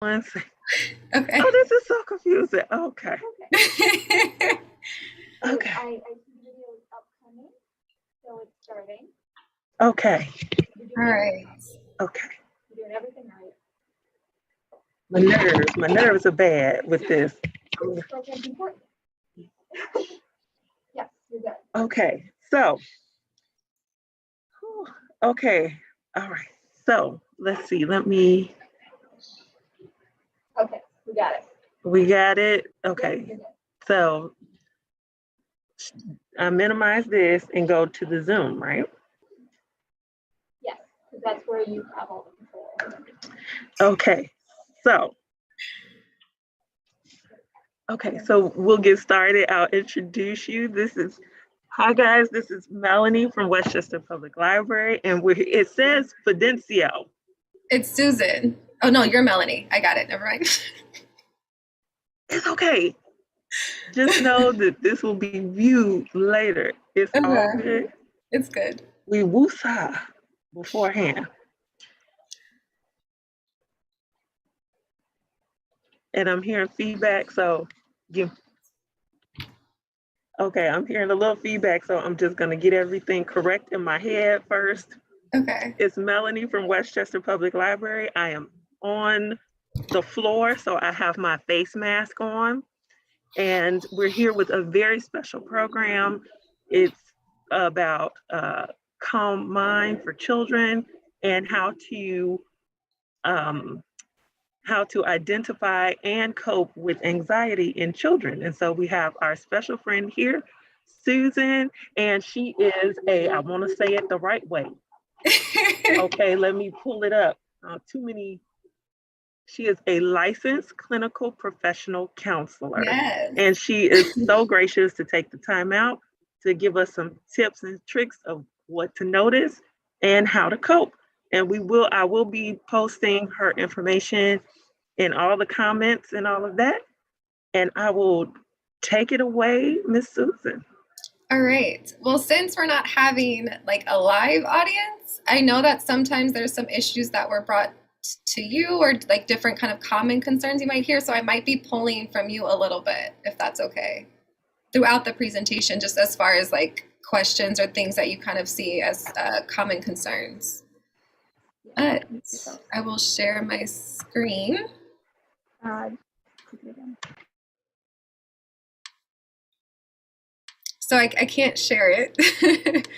One second. Oh, Okay. this is so confusing. Okay. Okay. I see the video is upcoming, so it's starting. Okay. All right. Okay. You're doing everything right. My nerves are bad with this. This program's important. Yes, you're good. Okay. So, okay. All right. So let's see. Okay, we got it. We got it. You're Okay. good. So I minimize this and go to the Zoom, right? Yes, because that's where you have all the control. Okay. So, so we'll get started. I'll introduce you. Hi guys, this is Melanie from Westchester Public Library, and it says Fidencio. It's Susan. Oh no, you're Melanie. I got it. Never mind. It's okay. Just know that this will be viewed later. It's all good. It's good. We woosah beforehand. And I'm hearing feedback, so okay, I'm hearing a little feedback, so I'm just gonna get everything correct in my head first. Okay. It's Melanie from Westchester Public Library. I am on the floor, so I have my face mask on. And we're here with a very special program. It's about Calm Mind for children and how to identify and cope with anxiety in children. And so we have our special friend here, Susan, and she is I want to say it the right way. Okay, let me pull it up. She is a licensed clinical professional counselor. Yes. And she is so gracious to take the time out to give us some tips and tricks of what to notice and how to cope. And I will be posting her information in all the comments and all of that. And I will take it away, Miss Susan. All right. Well, since we're not having like a live audience, I know that sometimes there's some issues that were brought to you or like different kind of common concerns you might hear. So I might be pulling from you a little bit, if that's okay, throughout the presentation, just as far as like questions or things that you kind of see as common concerns. But I will share my screen. So I can't share it.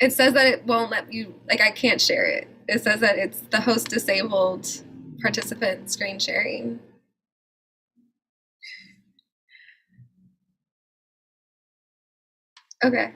It says that it won't let you, like I can't share it. It says that it's the host disabled participant screen sharing. Okay.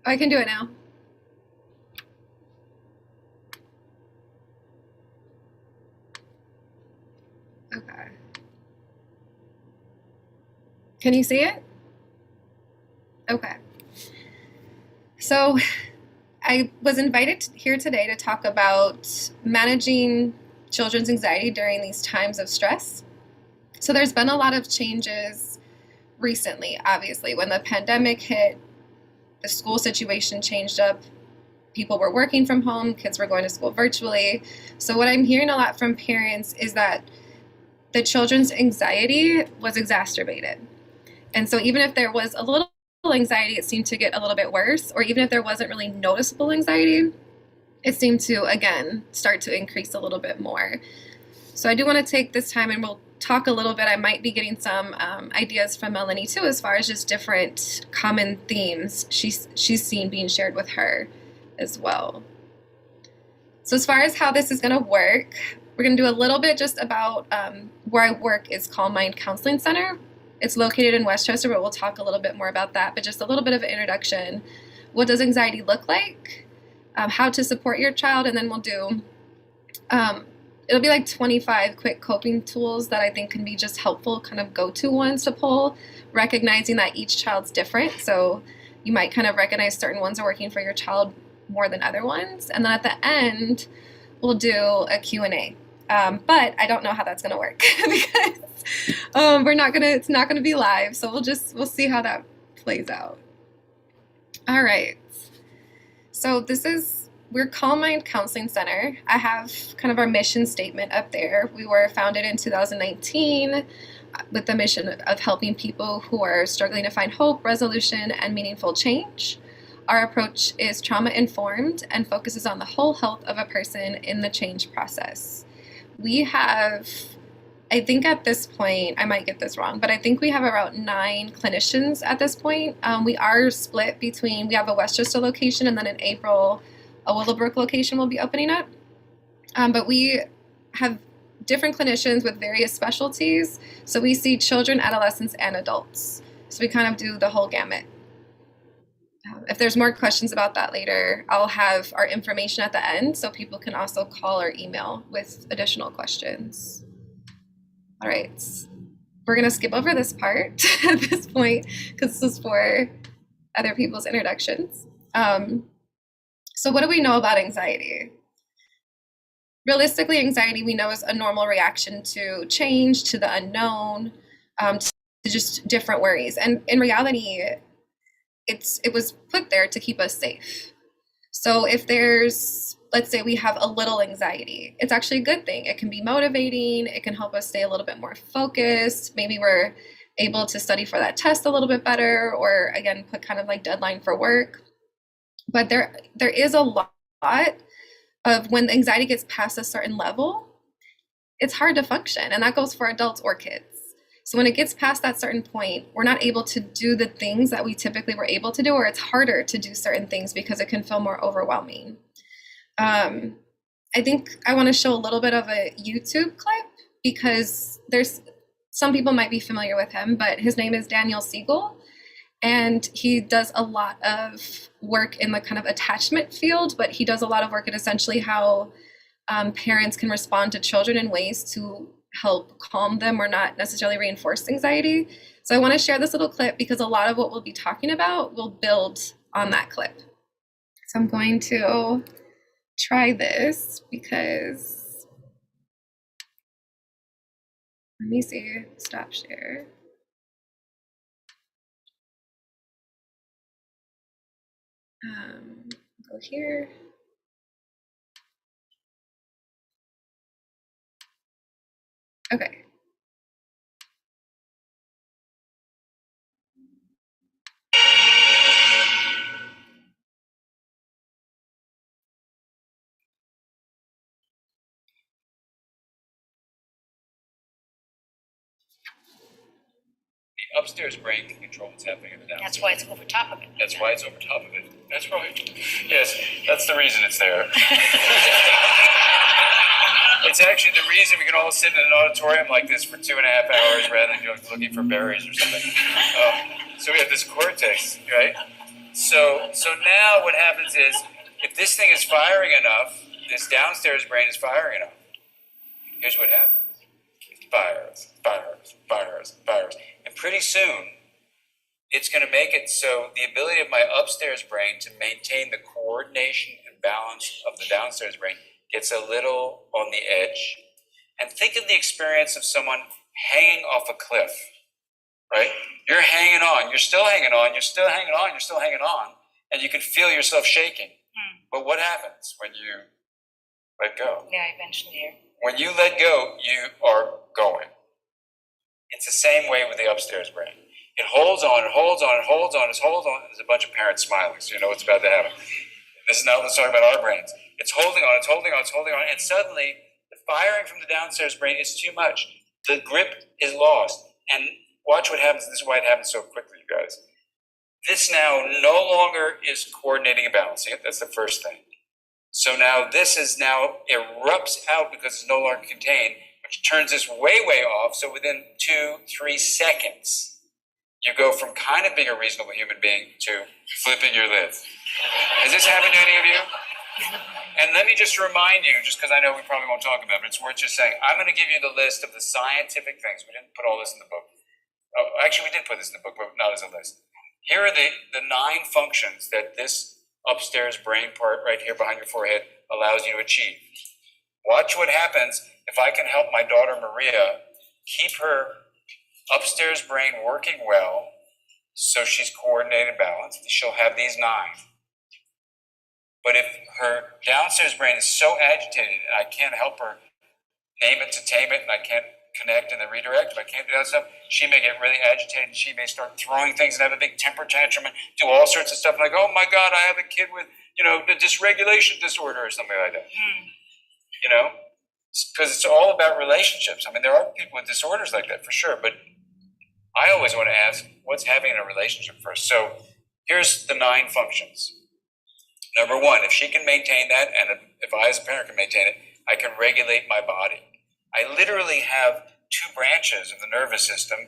I can do it now. Okay. Can you see it? Okay. So I was invited here today to talk about managing children's anxiety during these times of stress. So there's been a lot of changes recently, obviously. When the pandemic hit, the school situation changed up. People were working from home, kids were going to school virtually. So what I'm hearing a lot from parents is that the children's anxiety was exacerbated. And so even if there was a little anxiety, it seemed to get a little bit worse, or even if there wasn't really noticeable anxiety, it seemed to, again, start to increase a little bit more. So I do want to take this time and we'll talk a little bit. I might be getting some ideas from Melanie too, as far as just different common themes she's seen being shared with her as well. So as far as how this is going to work, we're going to do a little bit just about where I work is Calm Mind Counseling Center. It's located in Westchester, but we'll talk a little bit more about that. But just a little bit of an introduction. What does anxiety look like? How to support your child, and then we'll do, it'll be like 25 quick coping tools that I think can be just helpful kind of go-to ones to pull, recognizing that each child's different. So you might kind of recognize certain ones are working for your child more than other ones. And then at the end, we'll do a Q&A. But I don't know how that's going to work because it's not going to be live. So we'll see how that plays out. All right. So we're Calm Mind Counseling Center. I have kind of our mission statement up there. We were founded in 2019 with the mission of helping people who are struggling to find hope, resolution, and meaningful change. Our approach is trauma-informed and focuses on the whole health of a person in the change process. We have, I think at this point, I might get this wrong, but I think we have around 9 clinicians at this point. We are split between, we have a Westchester location, and then in April, a Willowbrook location will be opening up. But we have different clinicians with various specialties. So we see children, adolescents, and adults. So we kind of do the whole gamut. If there's more questions about that later, I'll have our information at the end so people can also call or email with additional questions. All right, we're gonna skip over this part at this point because this is for other people's introductions. So what do we know about anxiety? Realistically, anxiety we know is a normal reaction to change, to the unknown, to just different worries. And in reality, it was put there to keep us safe. So if there's, let's say we have a little anxiety, it's actually a good thing. It can be motivating. It can help us stay a little bit more focused. Maybe we're able to study for that test a little bit better, or again, put kind of like deadline for work. But there is a lot of when anxiety gets past a certain level, it's hard to function. And that goes for adults or kids. So when it gets past that certain point, we're not able to do the things that we typically were able to do, or it's harder to do certain things because it can feel more overwhelming. I think I want to show a little bit of a YouTube clip because there's some people might be familiar with him, but his name is Daniel Siegel. And he does a lot of work in the kind of attachment field, but he does a lot of work at essentially how parents can respond to children in ways to help calm them or not necessarily reinforce anxiety. So I want to share this little clip because a lot of what we'll be talking about will build on that clip. So I'm going to try this because, let me see, stop share. Go here. Okay. The upstairs brain can control what's happening in the downstairs. That's why it's over top of it. That's why it's over top of it. That's right. Yes, that's the reason it's there. It's actually the reason we can all sit in an auditorium like this for 2.5 hours rather than looking for berries or something. So we have this cortex, right? So now what happens is, if this thing is firing enough, this downstairs brain is firing enough, here's what happens. It fires. And pretty soon, it's going to make it so the ability of my upstairs brain to maintain the coordination and balance of the downstairs brain gets a little on the edge. And think of the experience of someone hanging off a cliff, right? You're hanging on, you're still hanging on, and you can feel yourself shaking. But what happens when you let go? Yeah, eventually. When you let go, you are going. It's the same way with the upstairs brain. It holds on. There's a bunch of parents smiling, so you know what's about to happen. Let's talk about our brains. It's holding on, and suddenly the firing from the downstairs brain is too much. the grip is lost. And watch what happens. This is why it happens so quickly, you guys. This now no longer is coordinating and balancing it. That's the first thing. So now this is now erupts out because it's no longer contained, which turns this way, way off. So within 2-3 seconds, you go from kind of being a reasonable human being to flipping your lid. Has this happened to any of you? And let me just remind you, just because I know we probably won't talk about it, but it's worth just saying, I'm going to give you the list of the scientific things. We didn't put all this in the book. Oh, actually, we did put this in the book, but not as a list. Here are the 9 functions that this upstairs brain part right here behind your forehead allows you to achieve. Watch what happens if I can help my daughter Maria keep her upstairs brain working well so she's coordinated and balanced. She'll have these 9. But if her downstairs brain is so agitated and I can't help her name it to tame it and I can't connect and then redirect, if I can't do that stuff, she may get really agitated and she may start throwing things and have a big temper tantrum and do all sorts of stuff like, oh my God, I have a kid with, the dysregulation disorder or something like that. Because it's all about relationships. I mean, there are people with disorders like that for sure, but I always want to ask, what's happening in a relationship first? So here's the 9 functions. Number 1, if she can maintain that, and if I as a parent can maintain it, I can regulate my body. I literally have 2 branches of the nervous system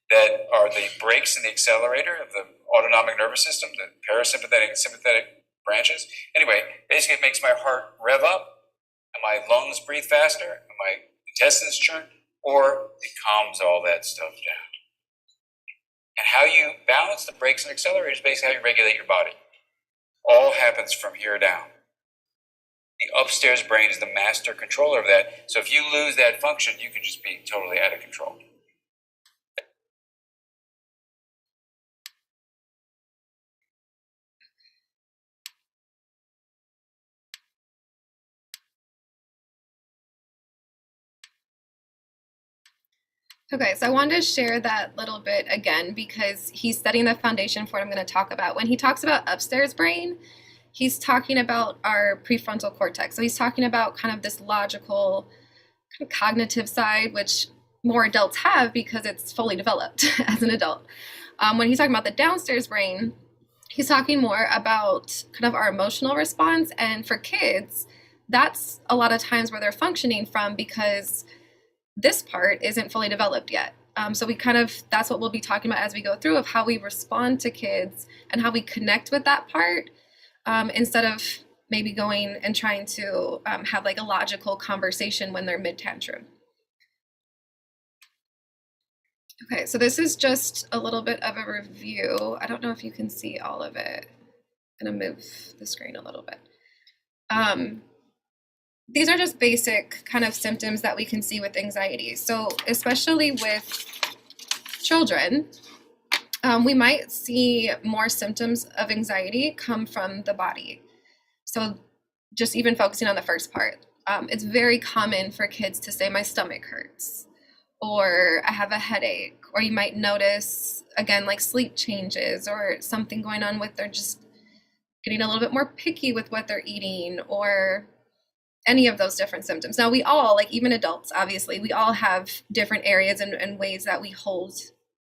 that are the brakes and the accelerator of the autonomic nervous system, the parasympathetic and sympathetic branches. Anyway, basically it makes my heart rev up, and my lungs breathe faster, and my intestines churn, or it calms all that stuff down. And how you balance the brakes and accelerators is basically how you regulate your body. All happens from here down. The upstairs brain is the master controller of that. So if you lose that function, you can just be totally out of control. Okay, so I wanted to share that little bit again because he's setting the foundation for what I'm going to talk about. When he talks about upstairs brain, he's talking about our prefrontal cortex. So he's talking about kind of this logical, kind of cognitive side, which more adults have because it's fully developed as an adult. When he's talking about the downstairs brain, he's talking more about kind of our emotional response. And for kids, that's a lot of times where they're functioning from because this part isn't fully developed yet. So that's what we'll be talking about as we go through of how we respond to kids and how we connect with that part instead of maybe going and trying to have like a logical conversation when they're mid-tantrum. Okay, so this is just a little bit of a review. I don't know if you can see all of it. I'm gonna move the screen a little bit. These are just basic kind of symptoms that we can see with anxiety. So especially with children, we might see more symptoms of anxiety come from the body. So just even focusing on the first part, it's very common for kids to say, my stomach hurts, or I have a headache, or you might notice, again, like sleep changes or something going on with they're just getting a little bit more picky with what they're eating, or any of those different symptoms. Now we all, like even adults, obviously, we all have different areas and ways that we hold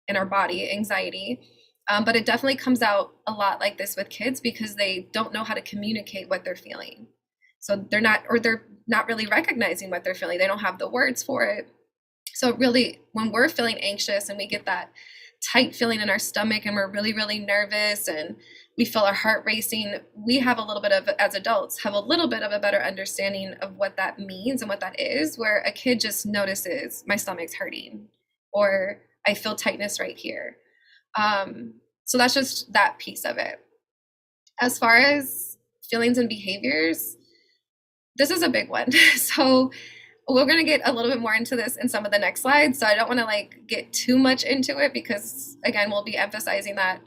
in our body anxiety. But it definitely comes out a lot like this with kids because they don't know how to communicate what they're feeling. So they're not really recognizing what they're feeling. They don't have the words for it. So really, when we're feeling anxious and we get that tight feeling in our stomach and we're really, really nervous and we feel our heart racing, we have a little bit of, as adults, have a little bit of a better understanding of what that means and what that is, where a kid just notices my stomach's hurting or I feel tightness right here. So that's just that piece of it. As far as feelings and behaviors, this is a big one. So we're going to get a little bit more into this in some of the next slides. So I don't want to get too much into it because, again, we'll be emphasizing that.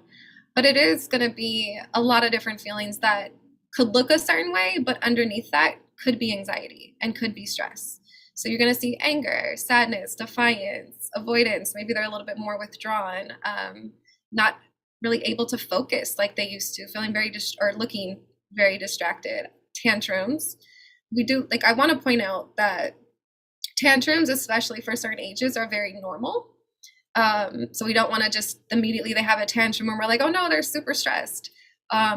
But it is going to be a lot of different feelings that could look a certain way, but underneath that could be anxiety and could be stress. So you're going to see anger, sadness, defiance, avoidance. Maybe they're a little bit more withdrawn, not really able to focus like they used to, feeling looking very distracted. Tantrums. I want to point out that Tantrums, especially for certain ages, are very normal. So we don't want to just immediately they have a tantrum and we're like, oh no, they're super stressed,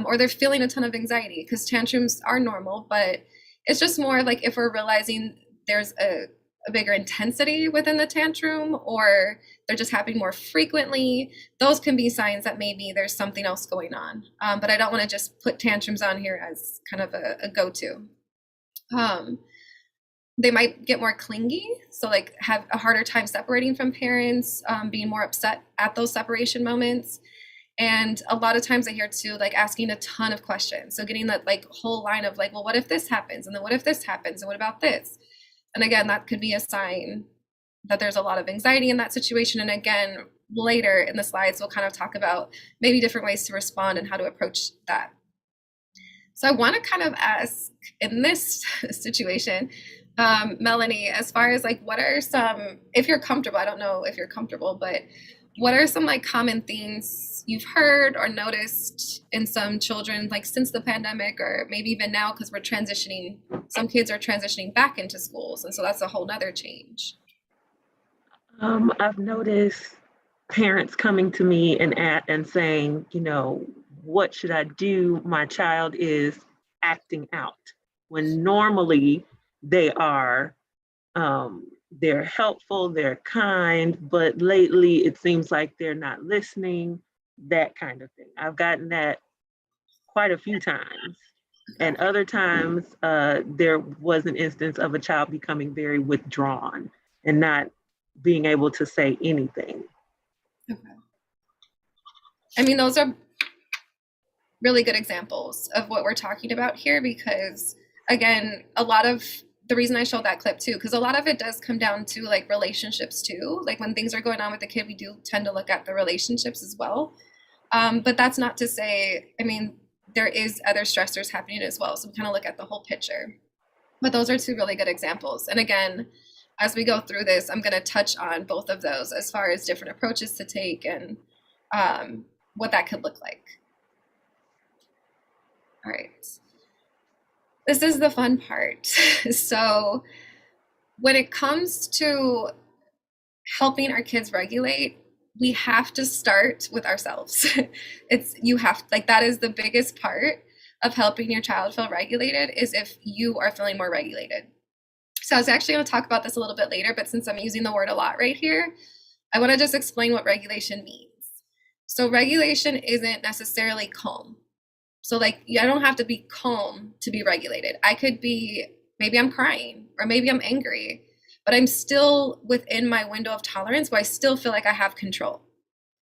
or they're feeling a ton of anxiety, because tantrums are normal. But it's just more like if we're realizing there's a bigger intensity within the tantrum, or they're just happening more frequently, those can be signs that maybe there's something else going on. But I don't want to just put tantrums on here as kind of a go-to. They might get more clingy, so like have a harder time separating from parents, being more upset at those separation moments. And a lot of times I hear too, like asking a ton of questions. So getting that like whole line of like, well, what if this happens? And then what if this happens? And what about this? And again, that could be a sign that there's a lot of anxiety in that situation. And again, later in the slides, we'll kind of talk about maybe different ways to respond and how to approach that. So I want to kind of ask in this situation, Melanie, as far as like, what are some, if you're comfortable, I don't know if you're comfortable, but what are some like common things you've heard or noticed in some children, like since the pandemic, or maybe even now, because we're transitioning, some kids are transitioning back into schools. And so that's a whole nother change. I've noticed parents coming to me and saying, you know, what should I do? My child is acting out, when normally they are, they're helpful, they're kind, but lately it seems like they're not listening, that kind of thing. I've gotten that quite a few times. And other times there was an instance of a child becoming very withdrawn and not being able to say anything. Okay. I mean, those are really good examples of what we're talking about here, because again, a lot of the reason I showed that clip too, because a lot of it does come down to like relationships too. Like when things are going on with the kid, we do tend to look at the relationships as well. But that's not to say, I mean, there is other stressors happening as well. So we kind of look at the whole picture. But those are two really good examples. And again, as we go through this, I'm going to touch on both of those as far as different approaches to take and what that could look like. All right. This is the fun part. So when it comes to helping our kids regulate, we have to start with ourselves. That is the biggest part of helping your child feel regulated, is if you are feeling more regulated. So I was actually going to talk about this a little bit later, but since I'm using the word a lot right here, I want to just explain what regulation means. So regulation isn't necessarily calm. So like, I don't have to be calm to be regulated. I could be, maybe I'm crying or maybe I'm angry, but I'm still within my window of tolerance where I still feel like I have control.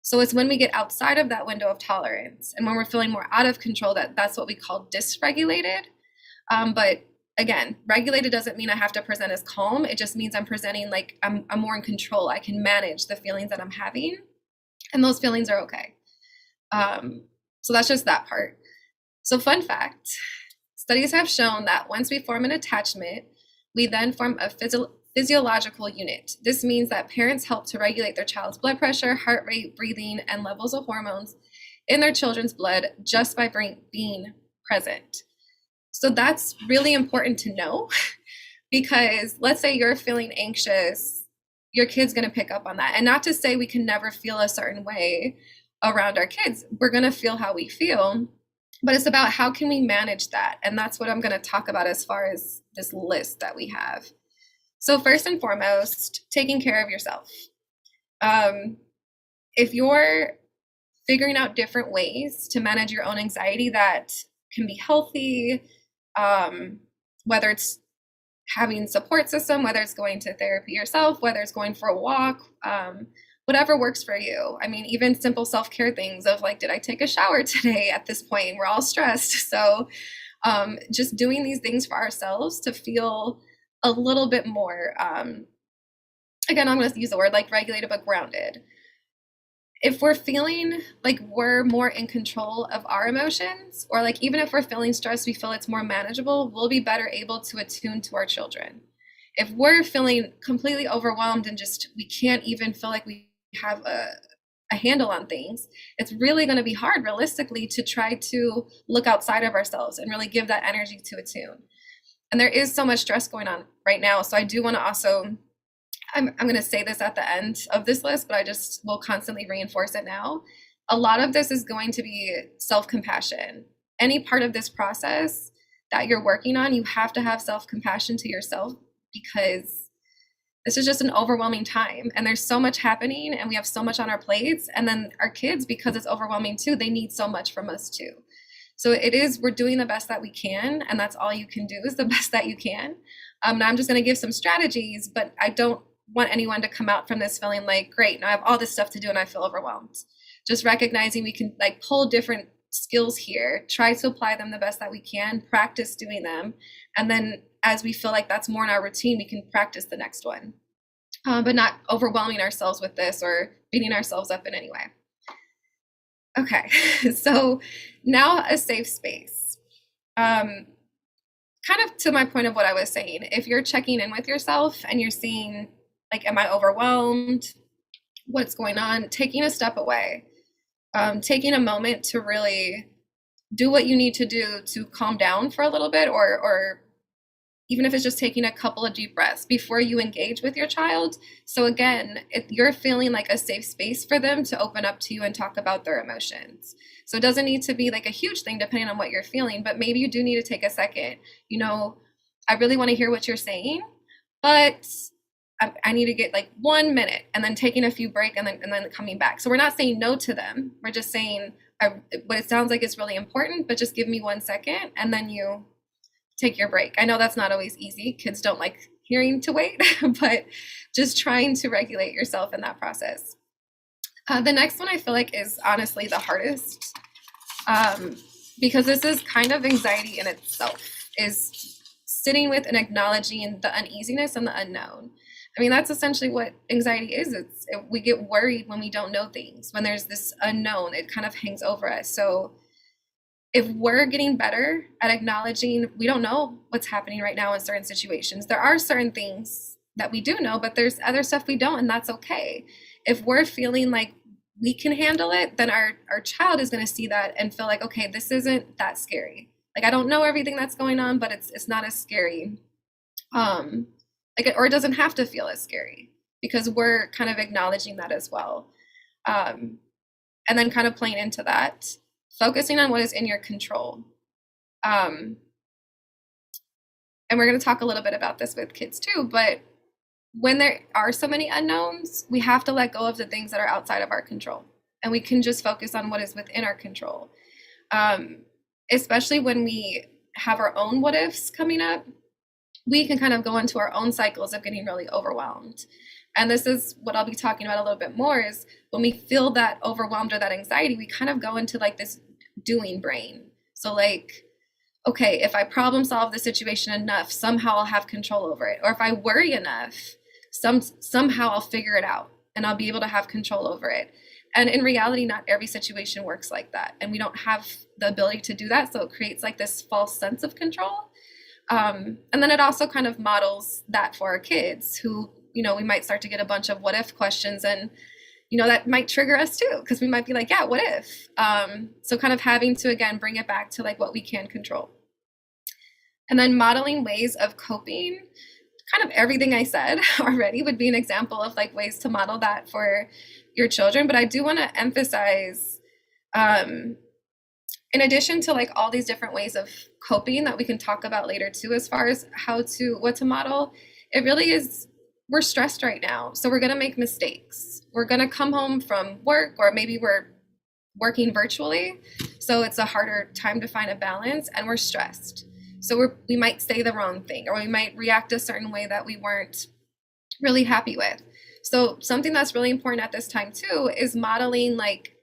So it's when we get outside of that window of tolerance and when we're feeling more out of control, that's what we call dysregulated. But again, regulated doesn't mean I have to present as calm. It just means I'm presenting like I'm more in control. I can manage the feelings that I'm having, and those feelings are okay. So that's just that part. So fun fact, studies have shown that once we form an attachment, we then form a physiological unit. This means that parents help to regulate their child's blood pressure, heart rate, breathing, and levels of hormones in their children's blood just by being present. So that's really important to know, because let's say you're feeling anxious, your kid's going to pick up on that. And not to say we can never feel a certain way around our kids. We're going to feel how we feel. But it's about how can we manage that? And that's what I'm going to talk about as far as this list that we have. So first and foremost, taking care of yourself. If you're figuring out different ways to manage your own anxiety that can be healthy, whether it's having support system, whether it's going to therapy yourself, whether it's going for a walk, whatever works for you. I mean, even simple self-care things of like, did I take a shower today? At this point, we're all stressed. So just doing these things for ourselves to feel a little bit more, again, I'm going to use the word like regulated, but grounded. If we're feeling like we're more in control of our emotions, or like even if we're feeling stressed, we feel it's more manageable, we'll be better able to attune to our children. If we're feeling completely overwhelmed and just we can't even feel like we have a handle on things, it's really going to be hard realistically to try to look outside of ourselves and really give that energy to attune. And there is so much stress going on right now. So I do want to also I'm going to say this at the end of this list, but I just will constantly reinforce it now. A lot of this is going to be self-compassion. Any part of this process that you're working on, you have to have self-compassion to yourself, because this is just an overwhelming time and there's so much happening and we have so much on our plates. And then our kids, because it's overwhelming too, they need so much from us too. So we're doing the best that we can, and that's all you can do is the best that you can. Now I'm just going to give some strategies, but I don't want anyone to come out from this feeling like, great, now I have all this stuff to do and I feel overwhelmed. Just recognizing we can like pull different skills here, try to apply them the best that we can, practice doing them. And then as we feel like that's more in our routine, we can practice the next one, but not overwhelming ourselves with this or beating ourselves up in any way. Okay, so now a safe space. Kind of to my point of what I was saying, if you're checking in with yourself and you're seeing like, am I overwhelmed? What's going on? Taking a step away, taking a moment to really do what you need to do to calm down for a little bit, or even if it's just taking a couple of deep breaths before you engage with your child. So again, if you're feeling like a safe space for them to open up to you and talk about their emotions. So it doesn't need to be like a huge thing depending on what you're feeling, but maybe you do need to take a second. I really want to hear what you're saying, but I need to get like 1 minute, and then taking a few break and then coming back. So we're not saying no to them. We're just saying what it sounds like is really important, but just give me 1 second and then you take your break. I know that's not always easy. Kids don't like hearing to wait, but just trying to regulate yourself in that process. The next one I feel like is honestly the hardest, because this is kind of anxiety in itself, is sitting with and acknowledging the uneasiness and the unknown. I mean, that's essentially what anxiety is. We get worried when we don't know things. When there's this unknown, it kind of hangs over us. So if we're getting better at acknowledging we don't know what's happening right now in certain situations, there are certain things that we do know, but there's other stuff we don't, and that's okay. If we're feeling like we can handle it, then our child is going to see that and feel like, okay, this isn't that scary. Like, I don't know everything that's going on, but it's not as scary. Or it doesn't have to feel as scary, because we're kind of acknowledging that as well. And then kind of playing into that, focusing on what is in your control. And we're going to talk a little bit about this with kids too, but when there are so many unknowns, we have to let go of the things that are outside of our control, and we can just focus on what is within our control. Especially when we have our own what ifs coming up, we can kind of go into our own cycles of getting really overwhelmed. And this is what I'll be talking about a little bit more, is when we feel that overwhelmed or that anxiety, we kind of go into like this doing brain. So like, okay, if I problem solve the situation enough, somehow I'll have control over it. Or if I worry enough, somehow I'll figure it out and I'll be able to have control over it. And in reality, not every situation works like that. And we don't have the ability to do that. So it creates like this false sense of control. And then it also kind of models that for our kids who, we might start to get a bunch of what if questions, and, that might trigger us too, because we might be like, yeah, what if? So kind of having to, again, bring it back to like what we can control. And then modeling ways of coping. Kind of everything I said already would be an example of like ways to model that for your children. But I do want to emphasize, in addition to like all these different ways of coping that we can talk about later too, as far as what to model, it really is, we're stressed right now. So we're going to make mistakes. We're going to come home from work, or maybe we're working virtually. So it's a harder time to find a balance, and we're stressed. So we might say the wrong thing, or we might react a certain way that we weren't really happy with. So something that's really important at this time too is modeling like,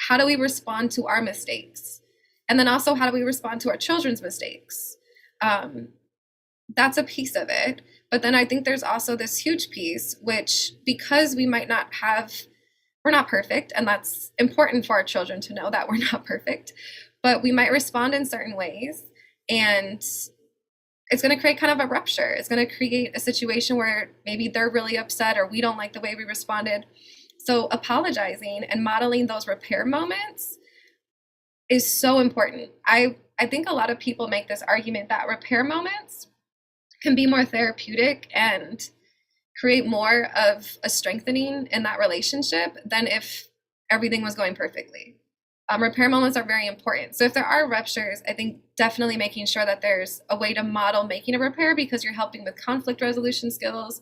how do we respond to our mistakes? And then also, how do we respond to our children's mistakes? That's a piece of it. But then I think there's also this huge piece, which, because we're not perfect, and that's important for our children to know that we're not perfect, but we might respond in certain ways, and it's going to create kind of a rupture. It's going to create a situation where maybe they're really upset, or we don't like the way we responded. So apologizing and modeling those repair moments is so important. I think a lot of people make this argument that repair moments can be more therapeutic and create more of a strengthening in that relationship than if everything was going perfectly. Repair moments are very important. So if there are ruptures, I think definitely making sure that there's a way to model making a repair, because you're helping with conflict resolution skills.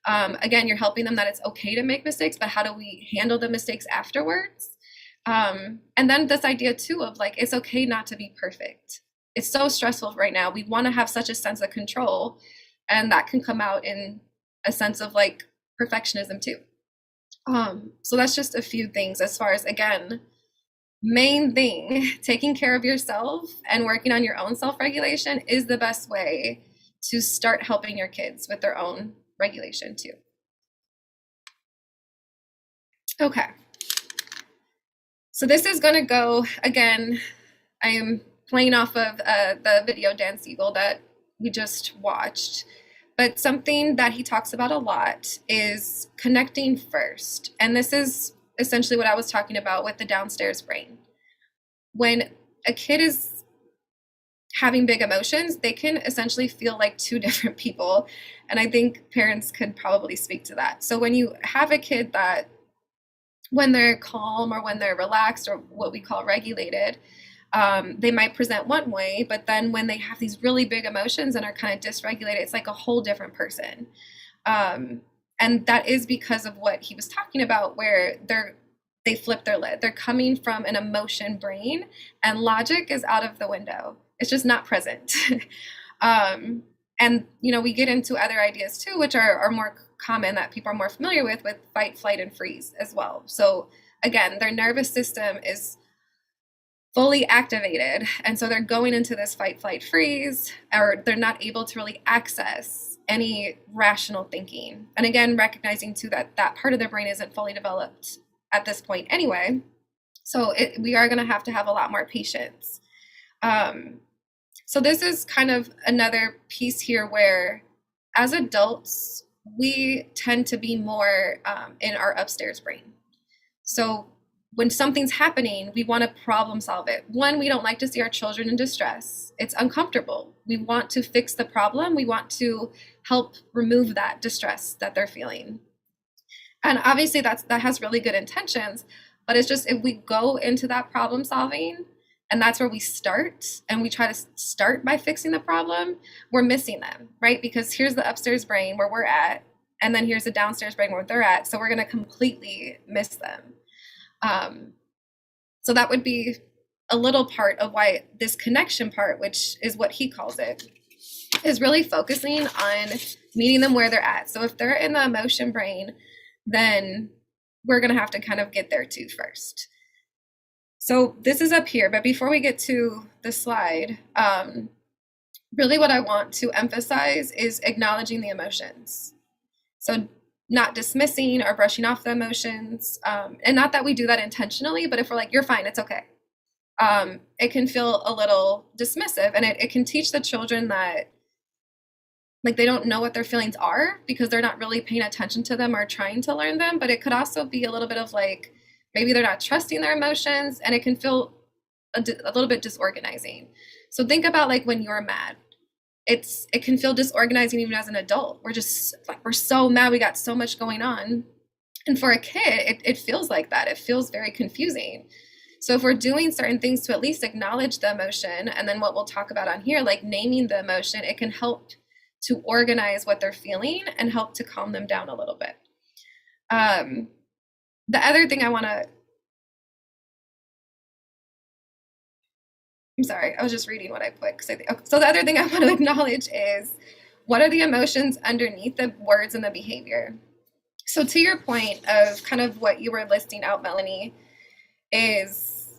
Again, you're helping them that it's okay to make mistakes, but how do we handle the mistakes afterwards? And then this idea too of like, it's okay not to be perfect. It's so stressful right now. We want to have such a sense of control, and that can come out in a sense of like perfectionism too. So that's just a few things as far as, again, main thing, taking care of yourself and working on your own self-regulation is the best way to start helping your kids with their own regulation too. Okay. So this is going to go, again, I am playing off of the video Dan Siegel that we just watched, but something that he talks about a lot is connecting first. And this is essentially what I was talking about with the downstairs brain. When a kid is having big emotions, they can essentially feel like two different people. And I think parents could probably speak to that. So when you have a kid that when they're calm or when they're relaxed or what we call regulated, they might present one way, but then when they have these really big emotions and are kind of dysregulated, it's like a whole different person. And that is because of what he was talking about, where they flip their lid. They're coming from an emotion brain, and logic is out of the window. It's just not present. And, you know, we get into other ideas too, which are more common that people are more familiar with fight, flight, and freeze as well. So again, their nervous system is fully activated. And so they're going into this fight, flight, freeze, or they're not able to really access any rational thinking. And again, recognizing too that that part of their brain isn't fully developed at this point anyway. So we are going to have a lot more patience. So this is kind of another piece here where as adults, we tend to be more in our upstairs brain. So when something's happening, we want to problem solve it. One, we don't like to see our children in distress. It's uncomfortable. We want to fix the problem. We want to help remove that distress that they're feeling. And obviously that has really good intentions, but it's just if we go into that problem solving and that's where we start and we try to start by fixing the problem, we're missing them, right? Because here's the upstairs brain where we're at, and then here's the downstairs brain where they're at. So we're going to completely miss them. So that would be a little part of why this connection part, which is what he calls it, is really focusing on meeting them where they're at. So if they're in the emotion brain, then we're going to have to kind of get there too first. So this is up here, but before we get to the slide, really what I want to emphasize is acknowledging the emotions. So not dismissing or brushing off the emotions, and not that we do that intentionally, but if we're like, you're fine, it's okay. It can feel a little dismissive, and it can teach the children that like they don't know what their feelings are because they're not really paying attention to them or trying to learn them. But it could also be a little bit of like, maybe they're not trusting their emotions, and it can feel a little bit disorganizing. So think about like when you're mad, it can feel disorganizing even as an adult. We're just like, we're so mad, we got so much going on. And for a kid, it feels like that. It feels very confusing. So if we're doing certain things to at least acknowledge the emotion, and then what we'll talk about on here, like naming the emotion, it can help to organize what they're feeling and help to calm them down a little bit. The other thing I'm sorry, I was just reading what I put. So the other thing I want to acknowledge is, what are the emotions underneath the words and the behavior? So to your point of kind of what you were listing out, Melanie, is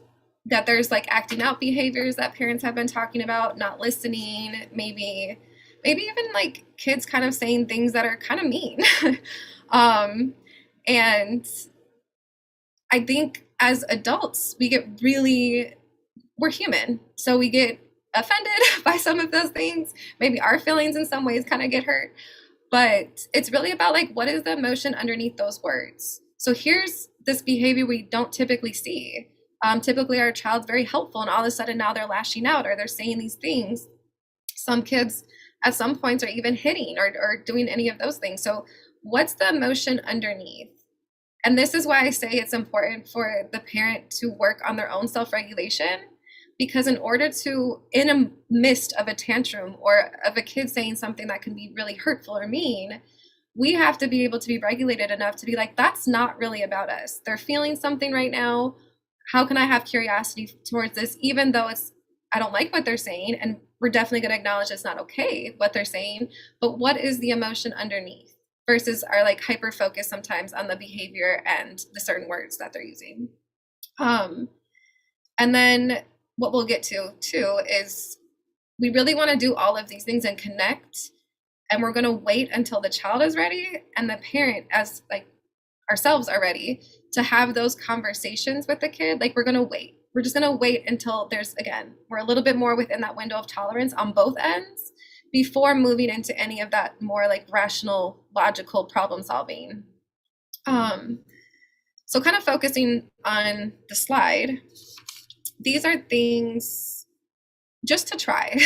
that there's like acting out behaviors that parents have been talking about, not listening, maybe even like kids kind of saying things that are kind of mean. And I think as adults, we're human. So we get offended by some of those things. Maybe our feelings in some ways kind of get hurt, but it's really about like, what is the emotion underneath those words? So here's this behavior we don't typically see. Typically our child's very helpful, and all of a sudden now they're lashing out or they're saying these things. Some kids at some points are even hitting or doing any of those things. So what's the emotion underneath? And this is why I say it's important for the parent to work on their own self-regulation, because in order to, in a midst of a tantrum or of a kid saying something that can be really hurtful or mean, we have to be able to be regulated enough to be like, that's not really about us. They're feeling something right now. How can I have curiosity towards this, even though I don't like what they're saying, and we're definitely going to acknowledge it's not okay what they're saying, but what is the emotion underneath versus our like hyper focus sometimes on the behavior and the certain words that they're using. And then what we'll get to too is we really want to do all of these things and connect, and we're going to wait until the child is ready and the parent, as like ourselves, are ready to have those conversations with the kid. Like we're going to wait. We're just going to wait until we're a little bit more within that window of tolerance on both ends before moving into any of that more like rational, logical problem solving. So kind of focusing on the slide, these are things just to try.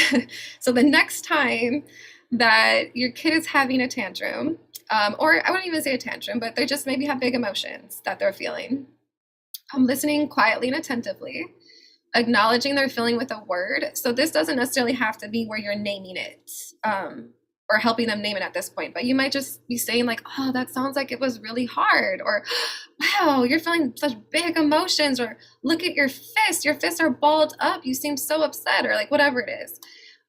So the next time that your kid is having a tantrum, or I wouldn't even say a tantrum, but they just maybe have big emotions that they're feeling, listening quietly and attentively, acknowledging they're feeling with a word. So this doesn't necessarily have to be where you're naming it, or helping them name it at this point, but you might just be saying like, oh, that sounds like it was really hard, or wow, you're feeling such big emotions, or look at your fists are balled up, you seem so upset, or like whatever it is.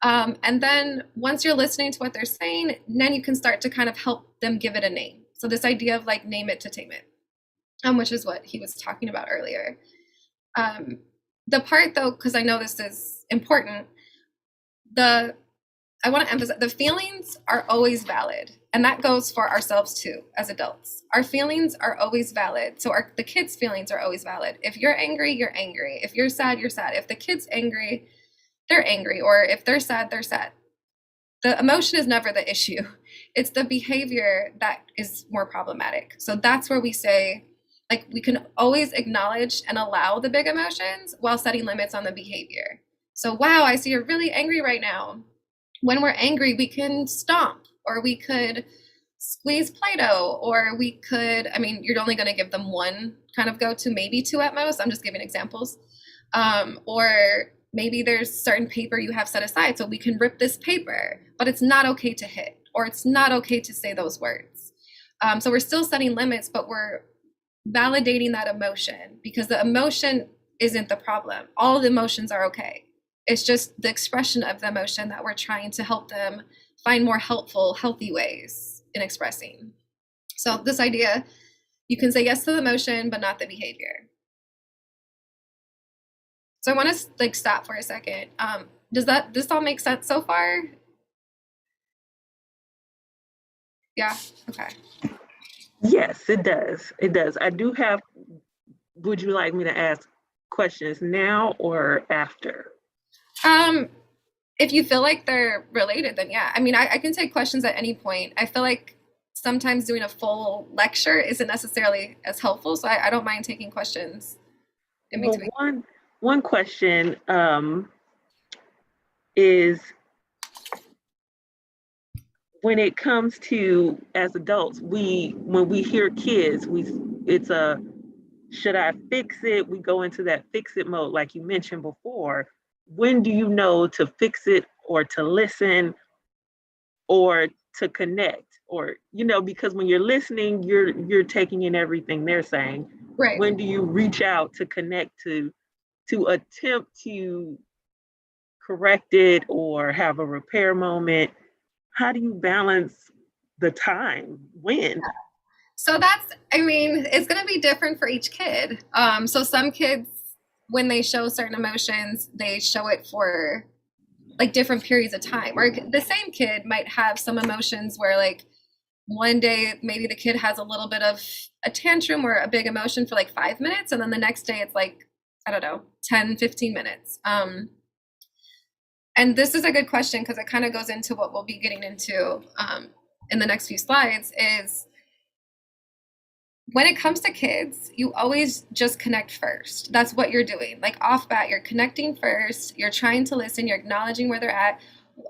And then once you're listening to what they're saying, then you can start to kind of help them give it a name. So this idea of like name it to tame it, which is what he was talking about earlier. The part though, because I know this is important, I want to emphasize the feelings are always valid. And that goes for ourselves too, as adults. Our feelings are always valid. So the kids' feelings are always valid. If you're angry, you're angry. If you're sad, you're sad. If the kid's angry, they're angry. Or if they're sad, they're sad. The emotion is never the issue. It's the behavior that is more problematic. So that's where we say, like, we can always acknowledge and allow the big emotions while setting limits on the behavior. So, wow, I see you're really angry right now. When we're angry, we can stomp, or we could squeeze Play-Doh, or we could, I mean, you're only going to give them one kind of go-to, maybe two at most. I'm just giving examples. Or maybe there's certain paper you have set aside, so we can rip this paper, but it's not okay to hit, or it's not okay to say those words. So we're still setting limits, but we're validating that emotion, because the emotion isn't the problem. All the emotions are okay. It's just the expression of the emotion that we're trying to help them find more helpful, healthy ways in expressing. So this idea, you can say yes to the emotion, but not the behavior. So I want to like stop for a second. Does this all make sense so far? Yeah, okay. Yes, it does. It does. I do have, would you like me to ask questions now or after? If you feel like they're related, then yeah. I mean, I can take questions at any point. I feel like sometimes doing a full lecture isn't necessarily as helpful, so I don't mind taking questions in between. Well, one question is, when it comes to, as adults, when we hear kids, it's a, should I fix it? We go into that fix it mode, like you mentioned before. When do you know to fix it, or to listen, or to connect? Or, because when you're listening, you're taking in everything they're saying. Right. When do you reach out to connect, to attempt to correct it or have a repair moment? How do you balance the time? When? So it's going to be different for each kid. So some kids, when they show certain emotions, they show it for like different periods of time. Or the same kid might have some emotions where like one day maybe the kid has a little bit of a tantrum or a big emotion for like 5 minutes, and then the next day it's like, I don't know, 10, 15 minutes. And this is a good question because it kind of goes into what we'll be getting into in the next few slides. Is when it comes to kids, you always just connect first. That's what you're doing. Like off bat, you're connecting first. You're trying to listen. You're acknowledging where they're at.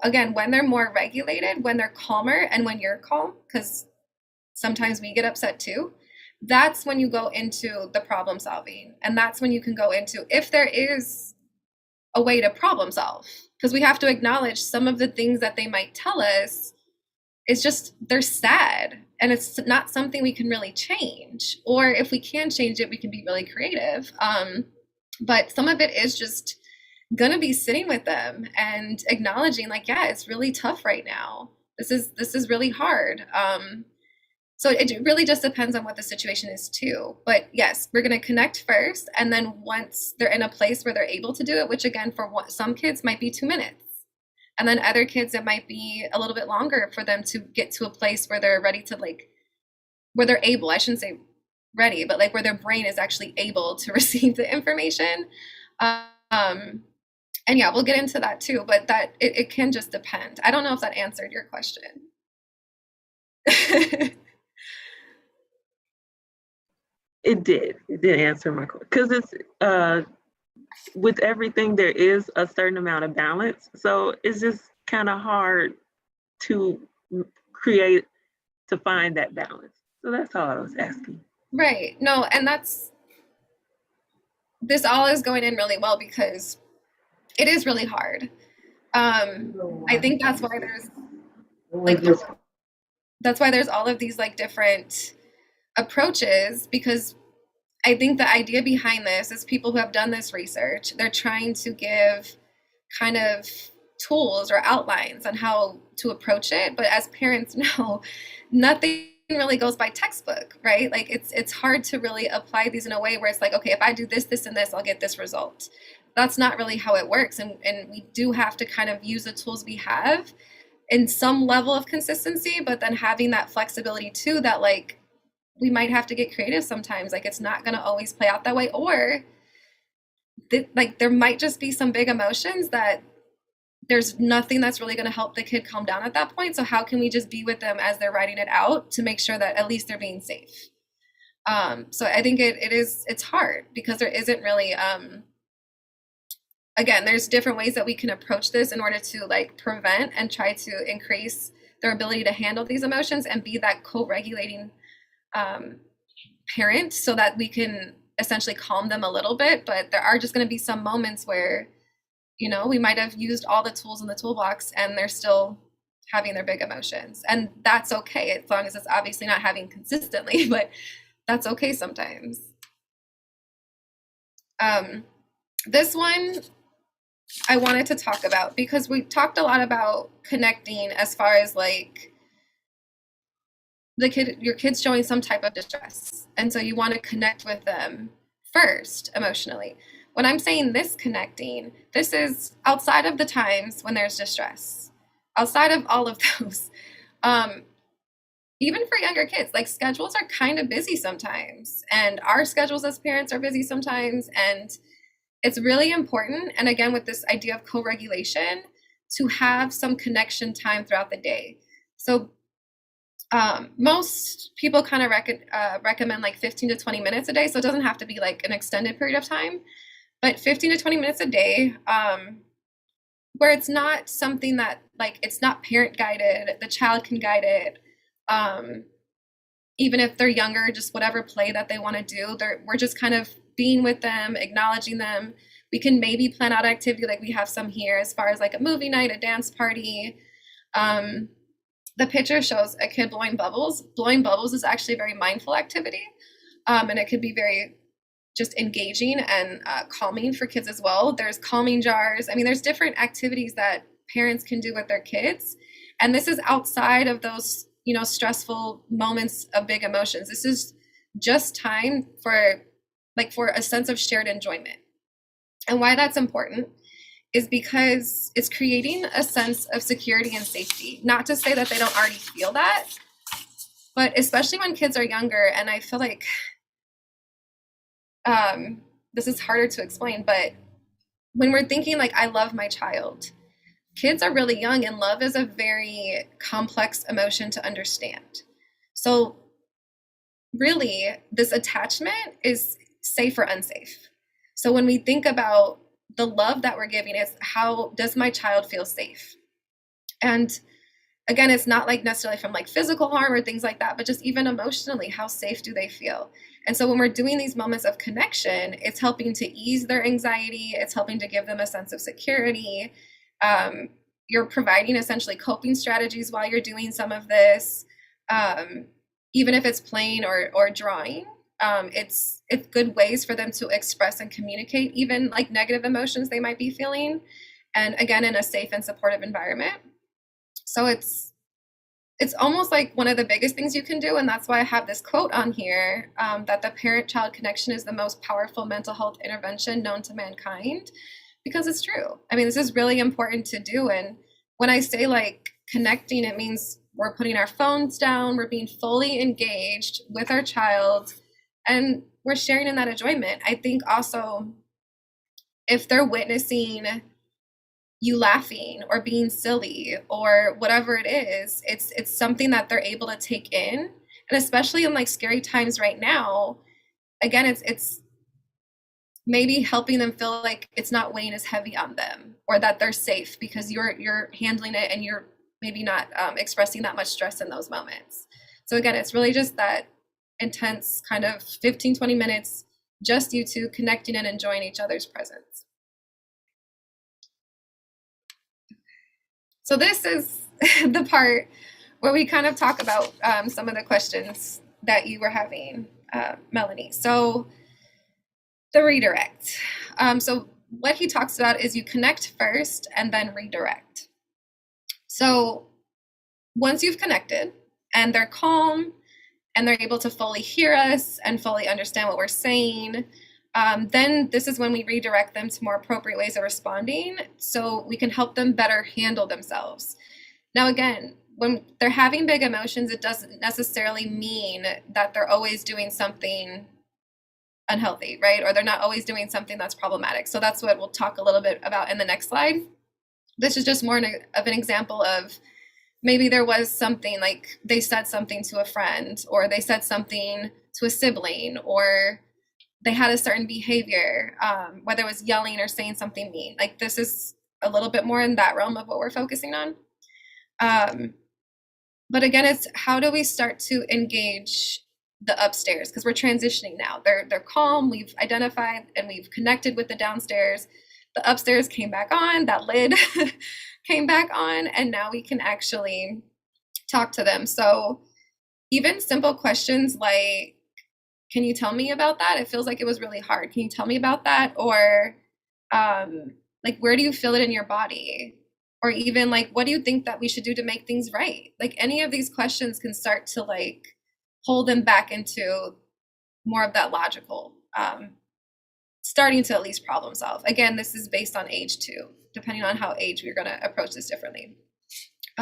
Again, when they're more regulated, when they're calmer, and when you're calm, because sometimes we get upset too. That's when you go into the problem solving. And that's when you can go into if there is a way to problem solve, because we have to acknowledge some of the things that they might tell us is just they're sad and it's not something we can really change, or if we can change it we can be really creative, but some of it is just gonna be sitting with them and acknowledging like, yeah, it's really tough right now, this is really hard. So it really just depends on what the situation is too. But yes, we're going to connect first. And then once they're in a place where they're able to do it, which again, for some kids might be 2 minutes. And then other kids, it might be a little bit longer for them to get to a place where they're ready to where they're able, I shouldn't say ready, but where their brain is actually able to receive the information. And yeah, we'll get into that too, but it can just depend. I don't know if that answered your question. It did answer my question, because it's with everything there is a certain amount of balance, so it's just kind of hard to find that balance. So that's all I was asking. Right. No, and this all is going in really well because it is really hard. I think that's why there's all of these different approaches, because I think the idea behind this is people who have done this research, they're trying to give kind of tools or outlines on how to approach it. But as parents know, nothing really goes by textbook, right? It's hard to really apply these in a way where it's okay, if I do this, this, and this, I'll get this result. That's not really how it works. And we do have to kind of use the tools we have in some level of consistency, but then having that flexibility too, that we might have to get creative sometimes. It's not going to always play out that way, or there might just be some big emotions that there's nothing that's really going to help the kid calm down at that point. So how can we just be with them as they're writing it out to make sure that at least they're being safe? So I think it's hard because there isn't really, again, there's different ways that we can approach this in order to prevent and try to increase their ability to handle these emotions and be that co-regulating parent, so that we can essentially calm them a little bit. But there are just going to be some moments where, we might have used all the tools in the toolbox and they're still having their big emotions. And that's okay, as long as it's obviously not having consistently, but that's okay sometimes. This one I wanted to talk about because we talked a lot about connecting as far as your kid's showing some type of distress. And so you want to connect with them first emotionally. When I'm saying this connecting, this is outside of the times when there's distress, outside of all of those. Even for younger kids, schedules are kind of busy sometimes, and our schedules as parents are busy sometimes. And it's really important. And again, with this idea of co-regulation, to have some connection time throughout the day. So most people kind of recommend 15 to 20 minutes a day. So it doesn't have to be an extended period of time, but 15 to 20 minutes a day, where it's not something that it's not parent guided, the child can guide it. Even if they're younger, just whatever play that they want to do, we're just kind of being with them, acknowledging them. We can maybe plan out activity we have some here as far as a movie night, a dance party. The picture shows a kid blowing bubbles. Blowing bubbles is actually a very mindful activity. And it could be very just engaging and calming for kids as well. There's calming jars. There's different activities that parents can do with their kids. And this is outside of those, stressful moments of big emotions. This is just time for a sense of shared enjoyment. And why that's important is because it's creating a sense of security and safety. Not to say that they don't already feel that, but especially when kids are younger, and I feel this is harder to explain, but when we're thinking I love my child, kids are really young, and love is a very complex emotion to understand. So really, this attachment is safe or unsafe. So when we think about the love that we're giving, is how does my child feel safe? And again, it's not like necessarily from like physical harm or things like that, but just even emotionally, how safe do they feel? And so when we're doing these moments of connection, it's helping to ease their anxiety. It's helping to give them a sense of security. You're providing essentially coping strategies while you're doing some of this, even if it's playing or drawing. It's good ways for them to express and communicate even like negative emotions they might be feeling, and again, in a safe and supportive environment. So it's almost like one of the biggest things you can do, and that's why I have this quote on here, that the parent-child connection is the most powerful mental health intervention known to mankind, because it's true. I mean, this is really important to do, and when I say like connecting, it means we're putting our phones down, we're being fully engaged with our child, and we're sharing in that enjoyment. I think also if they're witnessing you laughing or being silly or whatever it is, it's something that they're able to take in. And especially in like scary times right now, again, it's maybe helping them feel like it's not weighing as heavy on them, or that they're safe because you're handling it and you're maybe not expressing that much stress in those moments. So again, it's really just that intense kind of 15-20 minutes, just you two connecting and enjoying each other's presence. So this is the part where we kind of talk about some of the questions that you were having, Melanie. So the redirect. So what he talks about is you connect first and then redirect. So once you've connected and they're calm and they're able to fully hear us and fully understand what we're saying, then this is when we redirect them to more appropriate ways of responding so we can help them better handle themselves. Now, again, when they're having big emotions, it doesn't necessarily mean that they're always doing something unhealthy, right? Or they're not always doing something that's problematic. So that's what we'll talk a little bit about in the next slide. This is just more of an example of maybe there was something like they said something to a friend, or they said something to a sibling, or they had a certain behavior, whether it was yelling or saying something mean. Like this is a little bit more in that realm of what we're focusing on. But again, it's how do we start to engage the upstairs, because we're transitioning now. They're calm, we've identified and we've connected with the downstairs. The upstairs came back on, that lid came back on, and now we can actually talk to them. So even simple questions like, can you tell me about that? It feels like it was really hard. Can you tell me about that? Or like, where do you feel it in your body? Or even like, what do you think that we should do to make things right? Like any of these questions can start to like hold them back into more of that logical, starting to at least problem solve. Again, this is based on age too, depending on how age we're gonna approach this differently.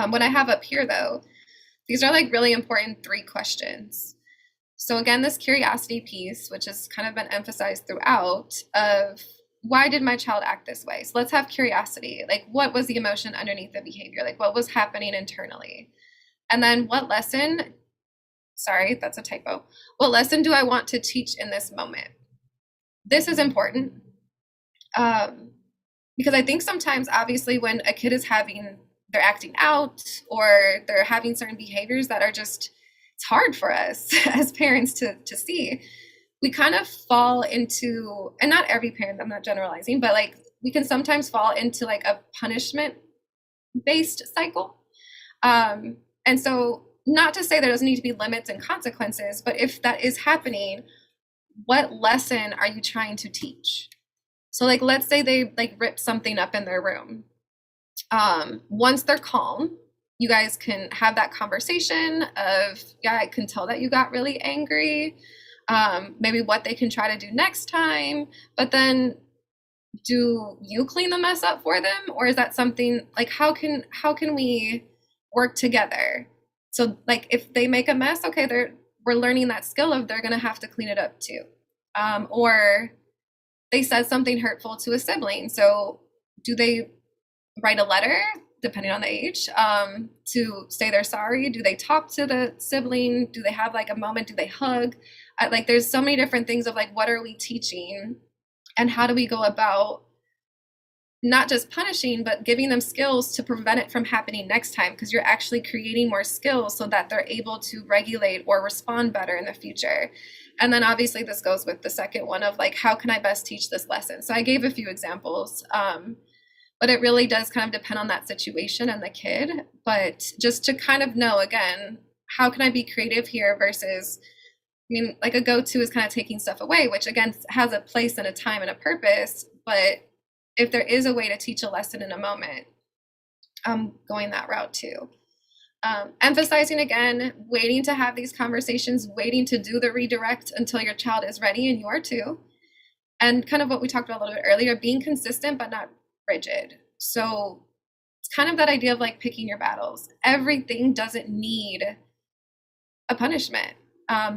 What I have up here though, these are like really important 3 questions. So again, this curiosity piece, which has kind of been emphasized throughout, of why did my child act this way? So let's have curiosity. Like, what was the emotion underneath the behavior? Like, what was happening internally? And then what lesson, sorry, that's a typo. What lesson do I want to teach in this moment? This is important because I think sometimes, obviously, when a kid is they're acting out or they're having certain behaviors that are just, it's hard for us as parents to see. We kind of fall into, and not every parent, I'm not generalizing, but like we can sometimes fall into like a punishment based cycle. And so not to say there doesn't need to be limits and consequences, but if that is happening, what lesson are you trying to teach? So like, let's say they like rip something up in their room. Once they're calm, you guys can have that conversation of, yeah, I can tell that you got really angry, maybe what they can try to do next time, but then do you clean the mess up for them? Or is that something like, how can we work together? So like, if they make a mess, okay, we're learning that skill of they're going to have to clean it up too. Or they said something hurtful to a sibling. So do they write a letter, depending on the age, to say they're sorry? Do they talk to the sibling? Do they have like a moment? Do they hug? Like there's so many different things of like, what are we teaching and how do we go about not just punishing, but giving them skills to prevent it from happening next time, because you're actually creating more skills so that they're able to regulate or respond better in the future. And then obviously this goes with the second one of like, how can I best teach this lesson? So I gave a few examples, but it really does kind of depend on that situation and the kid. But just to kind of know, again, how can I be creative here versus, I mean, like a go-to is kind of taking stuff away, which again has a place and a time and a purpose. But if there is a way to teach a lesson in a moment, I'm going that route too. Emphasizing again, waiting to have these conversations, waiting to do the redirect until your child is ready, and you are too. And kind of what we talked about a little bit earlier, being consistent but not rigid. So it's kind of that idea of like picking your battles. Everything doesn't need a punishment.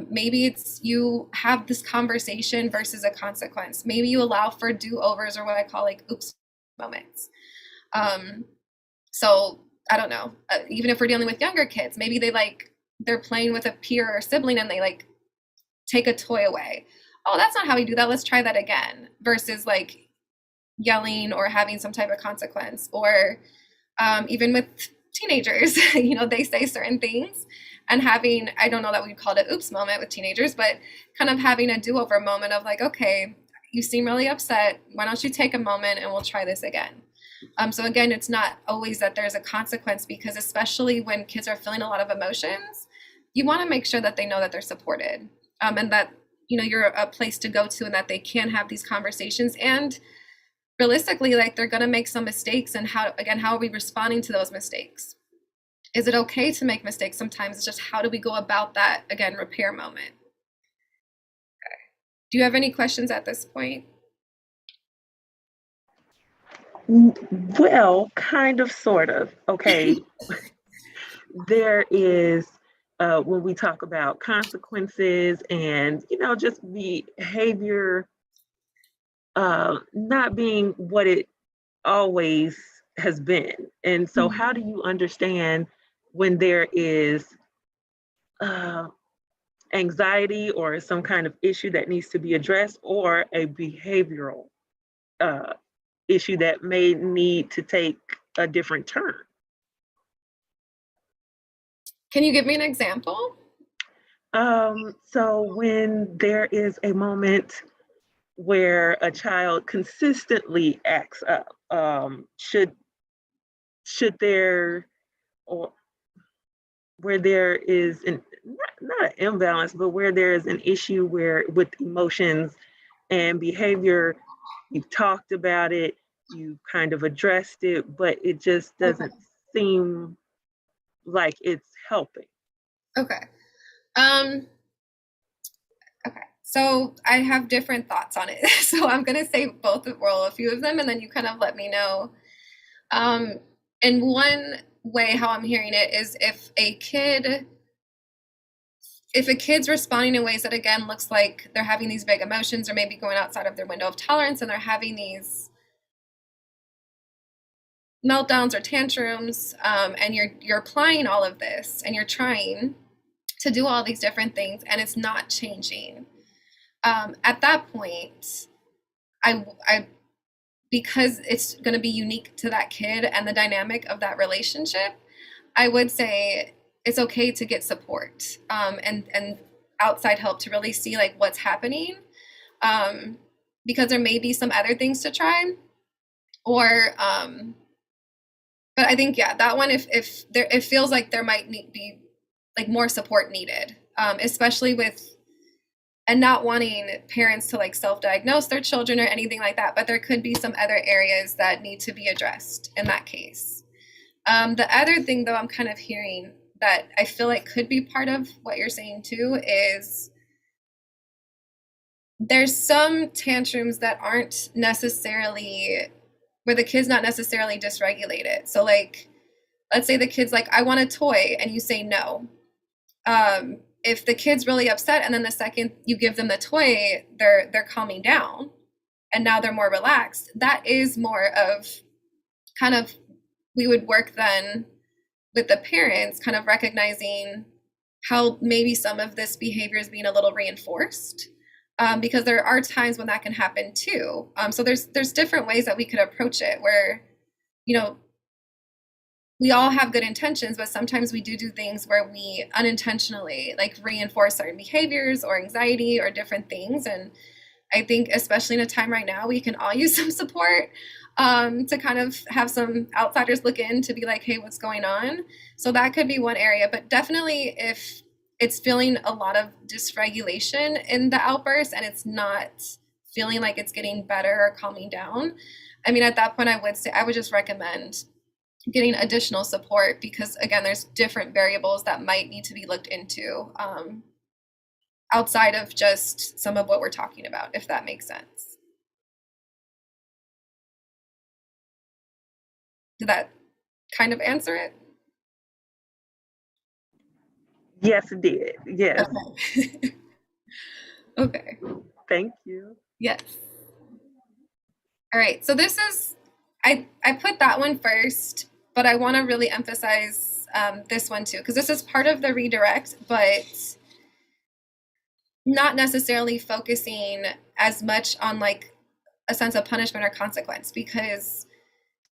Maybe it's you have this conversation versus a consequence. Maybe you allow for do-overs or what I call like oops moments. So I don't know, even if we're dealing with younger kids, maybe they're playing with a peer or sibling and they like take a toy away. Oh, that's not how we do that. Let's try that again, versus like yelling or having some type of consequence. Or even with teenagers, they say certain things and having, I don't know that we'd call it an oops moment with teenagers, but kind of having a do-over moment of like, okay, you seem really upset. Why don't you take a moment and we'll try this again? So again, it's not always that there's a consequence, because especially when kids are feeling a lot of emotions, you want to make sure that they know that they're supported, and that, you're a place to go to, and that they can have these conversations. And realistically, like, they're going to make some mistakes, and how are we responding to those mistakes? Is it okay to make mistakes sometimes? It's just, how do we go about that, again, repair moment? Okay. Do you have any questions at this point? Well, kind of, sort of. Okay. There is, when we talk about consequences and, just behavior not being what it always has been. And so how do you understand when there is anxiety or some kind of issue that needs to be addressed, or a behavioral issue that may need to take a different turn? Can you give me an example? So when there is a moment where a child consistently acts up, should there, or where there is not an imbalance, but where there is an issue where with emotions and behavior, you've talked about it, you kind of addressed it, but it just doesn't seem like it's helping. Okay. Okay. So I have different thoughts on it. So I'm going to say a few of them, and then you kind of let me know. And one way how I'm hearing it is if a kid's responding in ways that, again, looks like they're having these big emotions, or maybe going outside of their window of tolerance, and they're having these meltdowns or tantrums, and you're applying all of this, and you're trying to do all these different things, and it's not changing. At that point, I because it's going to be unique to that kid and the dynamic of that relationship, I would say it's okay to get support, and outside help to really see like what's happening, because there may be some other things to try, or but I think, yeah, that one, if it feels like there might be like more support needed, especially with, and not wanting parents to like self-diagnose their children or anything like that, but there could be some other areas that need to be addressed in that case. The other thing, though, I'm kind of hearing that I feel like could be part of what you're saying too is there's some tantrums that aren't necessarily, where the kid's not necessarily dysregulated. So like, let's say the kid's like, I want a toy, and you say no. If the kid's really upset, and then the second you give them the toy, they're calming down, and now they're more relaxed. That is more of kind of, we would work then with the parents, kind of recognizing how maybe some of this behavior is being a little reinforced. because there are times when that can happen too. So there's different ways that we could approach it where, you know, we all have good intentions, but sometimes we do things where we unintentionally like reinforce certain behaviors or anxiety or different things. And I think especially in a time right now, we can all use some support to kind of have some outsiders look in to be like, hey, what's going on? So that could be one area, but definitely if it's feeling a lot of dysregulation in the outburst and it's not feeling like it's getting better or calming down, I mean, at that point, I would just recommend getting additional support because, again, there's different variables that might need to be looked into outside of just some of what we're talking about, if that makes sense. Did that kind of answer it? Yes, it did. Yes. Okay. Okay. Thank you. Yes. All right. So this is, I put that one first, but I want to really emphasize this one too, because this is part of the redirect, but not necessarily focusing as much on like a sense of punishment or consequence, because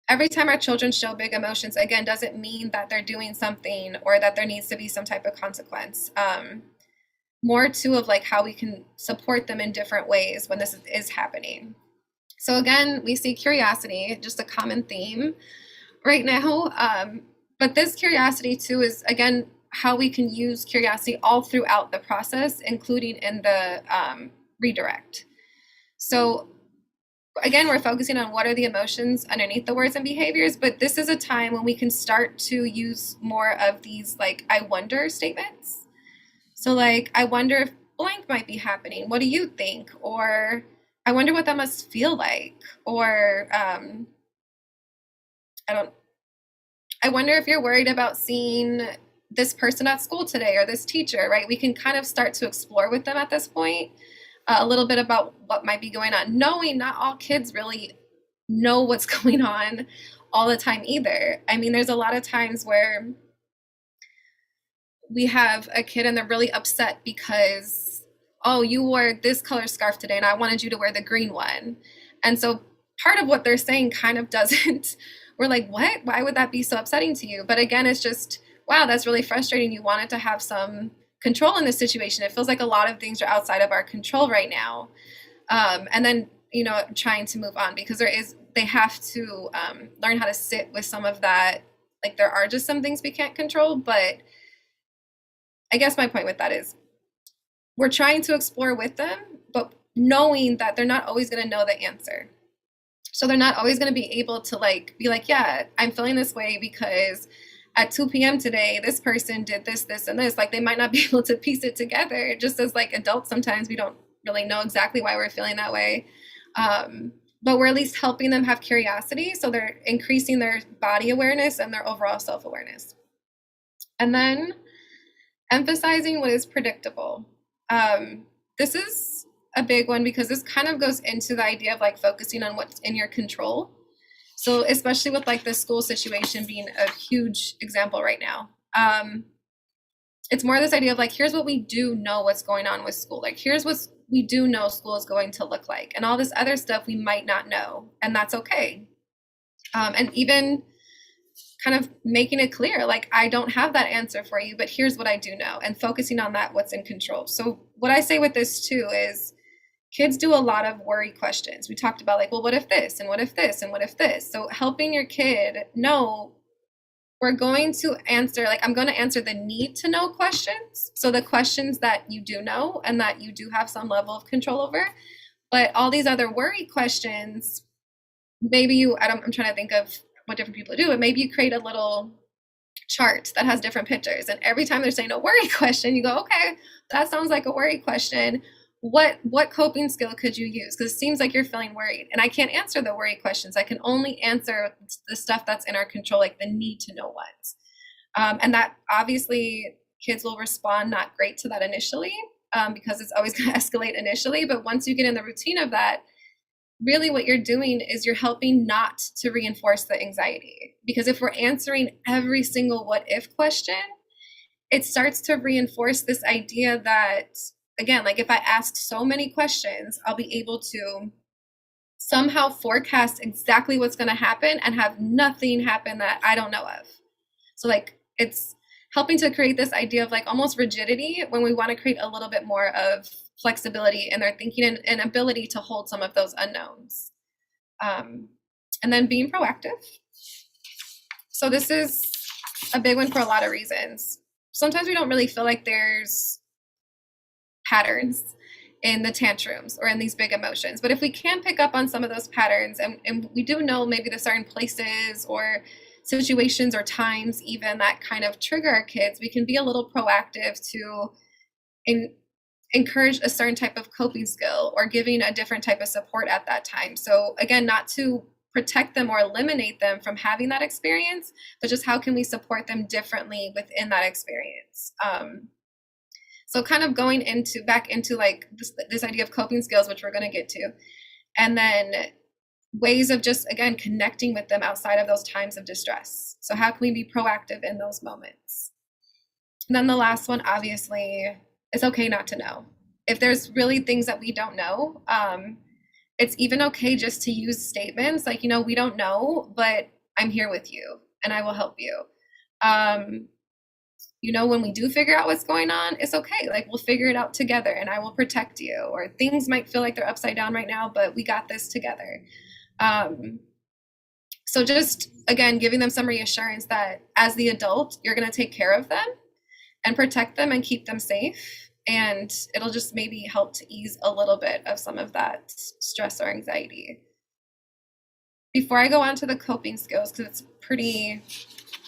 every time our children show big emotions, again, doesn't mean that they're doing something or that there needs to be some type of consequence. More too of like how we can support them in different ways when this is happening. So again, we see curiosity, just a common theme right now. But this curiosity too is, again, how we can use curiosity all throughout the process, including in the redirect. So again, we're focusing on what are the emotions underneath the words and behaviors, but this is a time when we can start to use more of these like, I wonder statements. So like, I wonder if blank might be happening. What do you think? Or I wonder what that must feel like. Or I wonder if you're worried about seeing this person at school today or this teacher, right? We can kind of start to explore with them at this point a little bit about what might be going on, knowing not all kids really know what's going on all the time either. I mean, there's a lot of times where we have a kid and they're really upset because, oh, you wore this color scarf today and I wanted you to wear the green one. And so part of what they're saying kind of doesn't, we're like, what? Why would that be so upsetting to you? But again, it's just, wow, that's really frustrating. You wanted to have some control in this situation. It feels like a lot of things are outside of our control right now. And then, you know, trying to move on because they have to learn how to sit with some of that. Like there are just some things we can't control, but I guess my point with that is we're trying to explore with them, but knowing that they're not always going to know the answer. So they're not always going to be able to like be like, yeah, I'm feeling this way because at 2 p.m. today, this person did this, this, and this. Like they might not be able to piece it together. Just as like adults, sometimes we don't really know exactly why we're feeling that way. But we're at least helping them have curiosity. So they're increasing their body awareness and their overall self-awareness. And then emphasizing what is predictable. This is a big one because this kind of goes into the idea of like focusing on what's in your control. So especially with like the school situation being a huge example right now. It's more this idea of like, here's what we do know what's going on with school. Like, here's what we do know school is going to look like. And all this other stuff we might not know. And that's okay. And even kind of making it clear, like, I don't have that answer for you, but here's what I do know. And focusing on that, what's in control. So what I say with this too is kids do a lot of worry questions. We talked about like, well, what if this? And what if this? And what if this? So helping your kid know we're going to answer, like, I'm going to answer the need to know questions. So the questions that you do know and that you do have some level of control over, but all these other worry questions, maybe I'm trying to think of what different people do, but maybe you create a little chart that has different pictures. And every time they're saying a worry question, you go, okay, that sounds like a worry question. What coping skill could you use? Because it seems like you're feeling worried. And I can't answer the worry questions. I can only answer the stuff that's in our control, like the need to know what. And that obviously kids will respond not great to that initially because it's always going to escalate initially. But once you get in the routine of that, really what you're doing is you're helping not to reinforce the anxiety. Because if we're answering every single what if question, it starts to reinforce this idea that again, like if I ask so many questions, I'll be able to somehow forecast exactly what's going to happen and have nothing happen that I don't know of. So like it's helping to create this idea of like almost rigidity when we want to create a little bit more of flexibility in their thinking and ability to hold some of those unknowns. And then being proactive. So this is a big one for a lot of reasons. Sometimes we don't really feel like there's patterns in the tantrums or in these big emotions. But if we can pick up on some of those patterns, and we do know maybe the certain places or situations or times even that kind of trigger our kids, we can be a little proactive to encourage a certain type of coping skill or giving a different type of support at that time. So again, not to protect them or eliminate them from having that experience, but just how can we support them differently within that experience. So kind of going back into like this idea of coping skills, which we're going to get to, and then ways of just, again, connecting with them outside of those times of distress. So how can we be proactive in those moments? And then the last one, obviously, it's okay not to know. If there's really things that we don't know, it's even okay just to use statements like, we don't know, but I'm here with you and I will help you. When we do figure out what's going on, it's okay. Like we'll figure it out together and I will protect you. Or things might feel like they're upside down right now, but we got this together. So just, again, giving them some reassurance that as the adult, you're going to take care of them and protect them and keep them safe. And it'll just maybe help to ease a little bit of some of that stress or anxiety. Before I go on to the coping skills, because it's pretty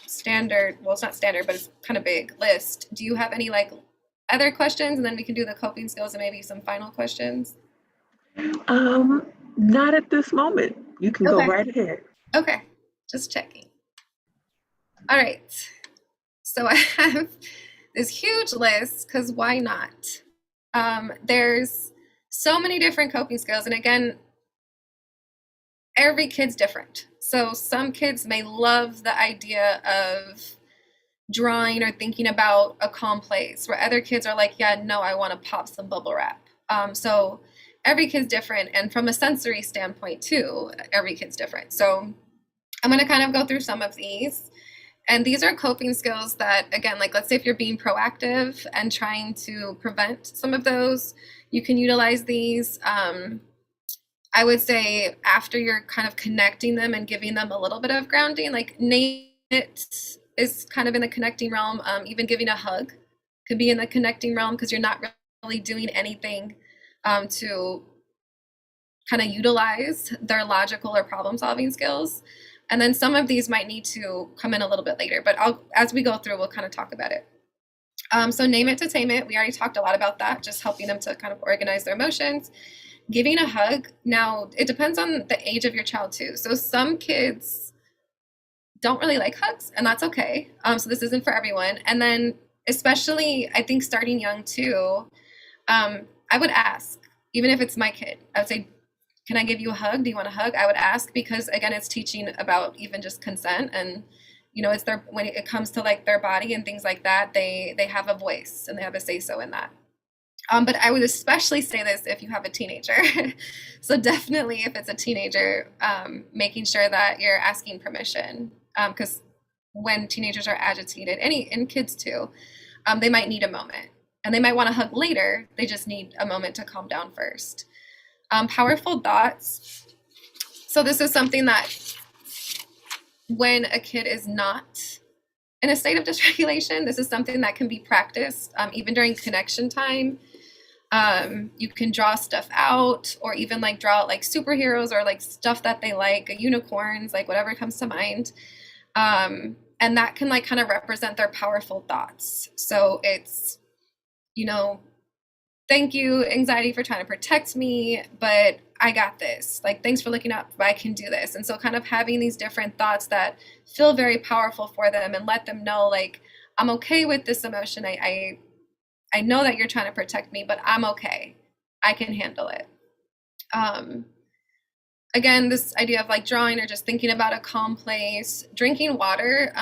standard, well, it's not standard, but it's kind of big list. Do you have any like other questions? And then we can do the coping skills and maybe some final questions. Not at this moment. You can go right ahead. Okay, just checking. All right, so I have this huge list because why not? There's so many different coping skills, and again, every kid's different. So some kids may love the idea of drawing or thinking about a calm place, where other kids are like, yeah, no, I want to pop some bubble wrap. So every kid's different, and from a sensory standpoint too, every kid's different. So I'm going to kind of go through some of these. And these are coping skills that, again, like let's say if you're being proactive and trying to prevent some of those, you can utilize these. I would say after you're kind of connecting them and giving them a little bit of grounding, like name it is kind of in the connecting realm. Even giving a hug could be in the connecting realm because you're not really doing anything to kind of utilize their logical or problem solving skills. And then some of these might need to come in a little bit later, but as we go through, we'll kind of talk about it. So name it to tame it. We already talked a lot about that, just helping them to kind of organize their emotions. Giving a hug. Now, it depends on the age of your child too. So some kids don't really like hugs, and that's okay. So this isn't for everyone. And then especially, I think starting young too, I would ask, even if it's my kid, I would say, can I give you a hug? Do you want a hug? I would ask because, again, it's teaching about even just consent. And, it's when it comes to like their body and things like that, they have a voice and they have a say-so in that. But I would especially say this if you have a teenager. So definitely if it's a teenager, making sure that you're asking permission. Because when teenagers are agitated, and kids too, they might need a moment. And they might want to hug later. They just need a moment to calm down first. Powerful thoughts. So this is something that when a kid is not in a state of dysregulation, this is something that can be practiced even during connection time. You can draw stuff out or even like draw out like superheroes or like stuff that they like, unicorns, like whatever comes to mind. And that can like kind of represent their powerful thoughts. So it's, thank you, anxiety, for trying to protect me, but I got this. Like, thanks for looking out, but I can do this. And so kind of having these different thoughts that feel very powerful for them and let them know, like, I'm okay with this emotion. I know that you're trying to protect me, but I'm okay. I can handle it. Again, this idea of like drawing or just thinking about a calm place, drinking water.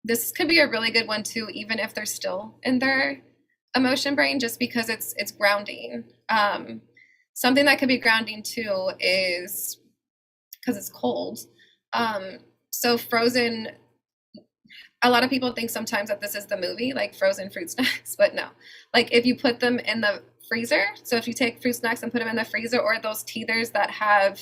This could be a really good one too, even if they're still in their emotion brain just because it's grounding. Something that could be grounding too is because it's cold. So frozen, a lot of people think sometimes that this is the movie, like frozen fruit snacks, but no. Like if you put them in the freezer, so if you take fruit snacks and put them in the freezer, or those teethers that have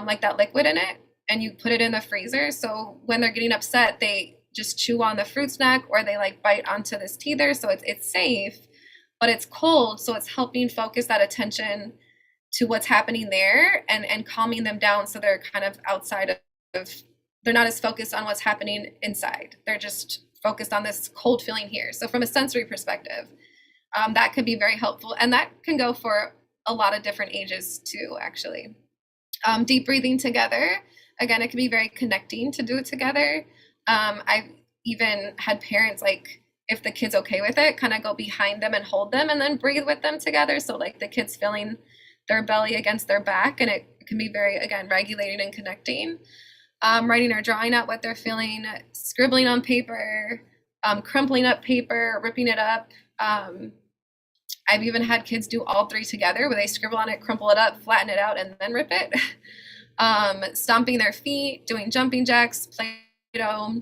like that liquid in it, and you put it in the freezer, so when they're getting upset, they just chew on the fruit snack or they like bite onto this teether, so it's safe, but it's cold, so it's helping focus that attention to what's happening there and calming them down, so they're kind of outside of, they're not as focused on what's happening inside. They're just focused on this cold feeling here. So from a sensory perspective, that could be very helpful. And that can go for a lot of different ages too, actually. Deep breathing together. Again, it can be very connecting to do it together. I've even had parents, like, if the kid's okay with it, kind of go behind them and hold them and then breathe with them together. So like the kid's feeling their belly against their back, and it can be very, again, regulating and connecting. Writing or drawing out what they're feeling, scribbling on paper, crumpling up paper, ripping it up. I've even had kids do all three together, where they scribble on it, crumple it up, flatten it out, and then rip it. Stomping their feet, doing jumping jacks, Play-Doh,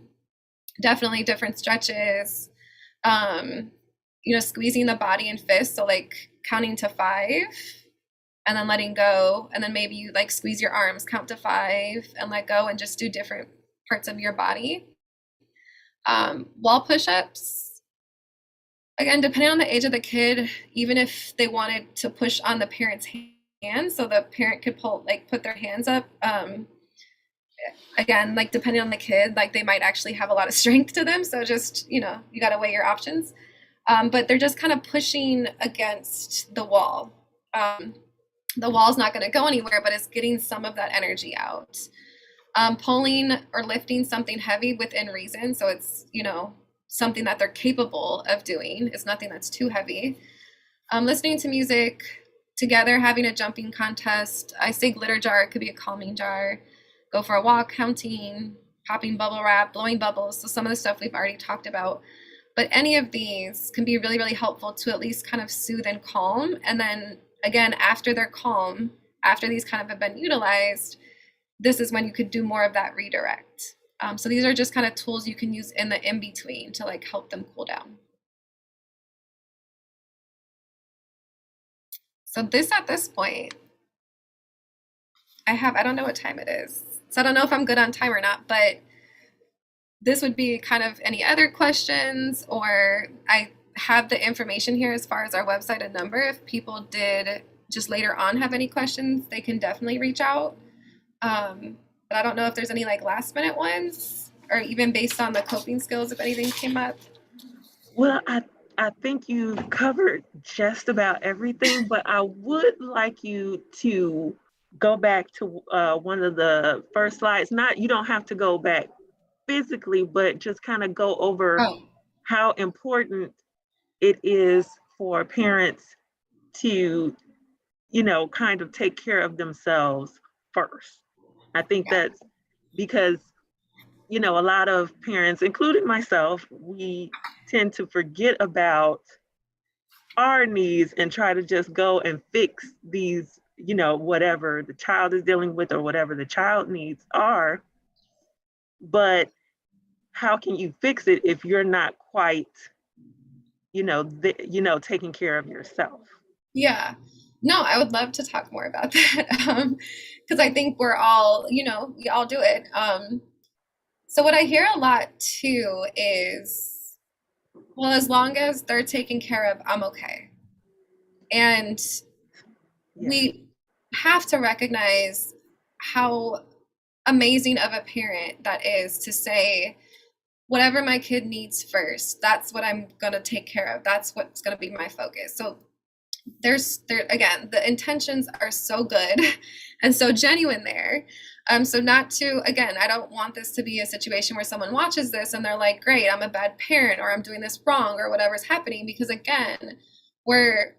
definitely different stretches. Squeezing the body in fists, so like counting to 5 and then letting go, and then maybe you like squeeze your arms, count to 5 and let go, and just do different parts of your body. Wall push-ups, again, depending on the age of the kid, even if they wanted to push on the parent's hand, so the parent could put their hands up, again, like depending on the kid, like they might actually have a lot of strength to them, so just, you got to weigh your options. But they're just kind of pushing against the wall. The wall's not going to go anywhere, but it's getting some of that energy out. Pulling or lifting something heavy within reason, so it's, something that they're capable of doing. It's nothing that's too heavy. Listening to music together, having a jumping contest. I say glitter jar, it could be a calming jar. Go for a walk, counting, popping bubble wrap, blowing bubbles. So some of the stuff we've already talked about. But any of these can be really, really helpful to at least kind of soothe and calm. And then again, after they're calm, after these kind of have been utilized, this is when you could do more of that redirect. So these are just kind of tools you can use in the in-between to like help them cool down. So at this point, I don't know what time it is. So I don't know if I'm good on time or not, but this would be kind of any other questions, or I have the information here as far as our website and number. If people did just later on have any questions, they can definitely reach out. But I don't know if there's any like last minute ones, or even based on the coping skills, if anything came up. Well, I think you covered just about everything, but I would like you to go back to one of the first slides. You don't have to go back physically, but just kind of go over how important it is for parents to, kind of take care of themselves first. I think that's because, a lot of parents, including myself, we tend to forget about our needs and try to just go and fix these, whatever the child is dealing with or whatever the child needs are. But how can you fix it if you're not quite, taking care of yourself? Yeah. No, I would love to talk more about that. Because I think we're all, we all do it. So what I hear a lot too is, well, as long as they're taken care of, I'm okay. And we have to recognize how amazing of a parent that is to say, whatever my kid needs first, that's what I'm going to take care of. That's what's going to be my focus. So again, the intentions are so good and so genuine there. So not to, again, I don't want this to be a situation where someone watches this and they're like, great, I'm a bad parent, or I'm doing this wrong, or whatever's happening. Because again, we're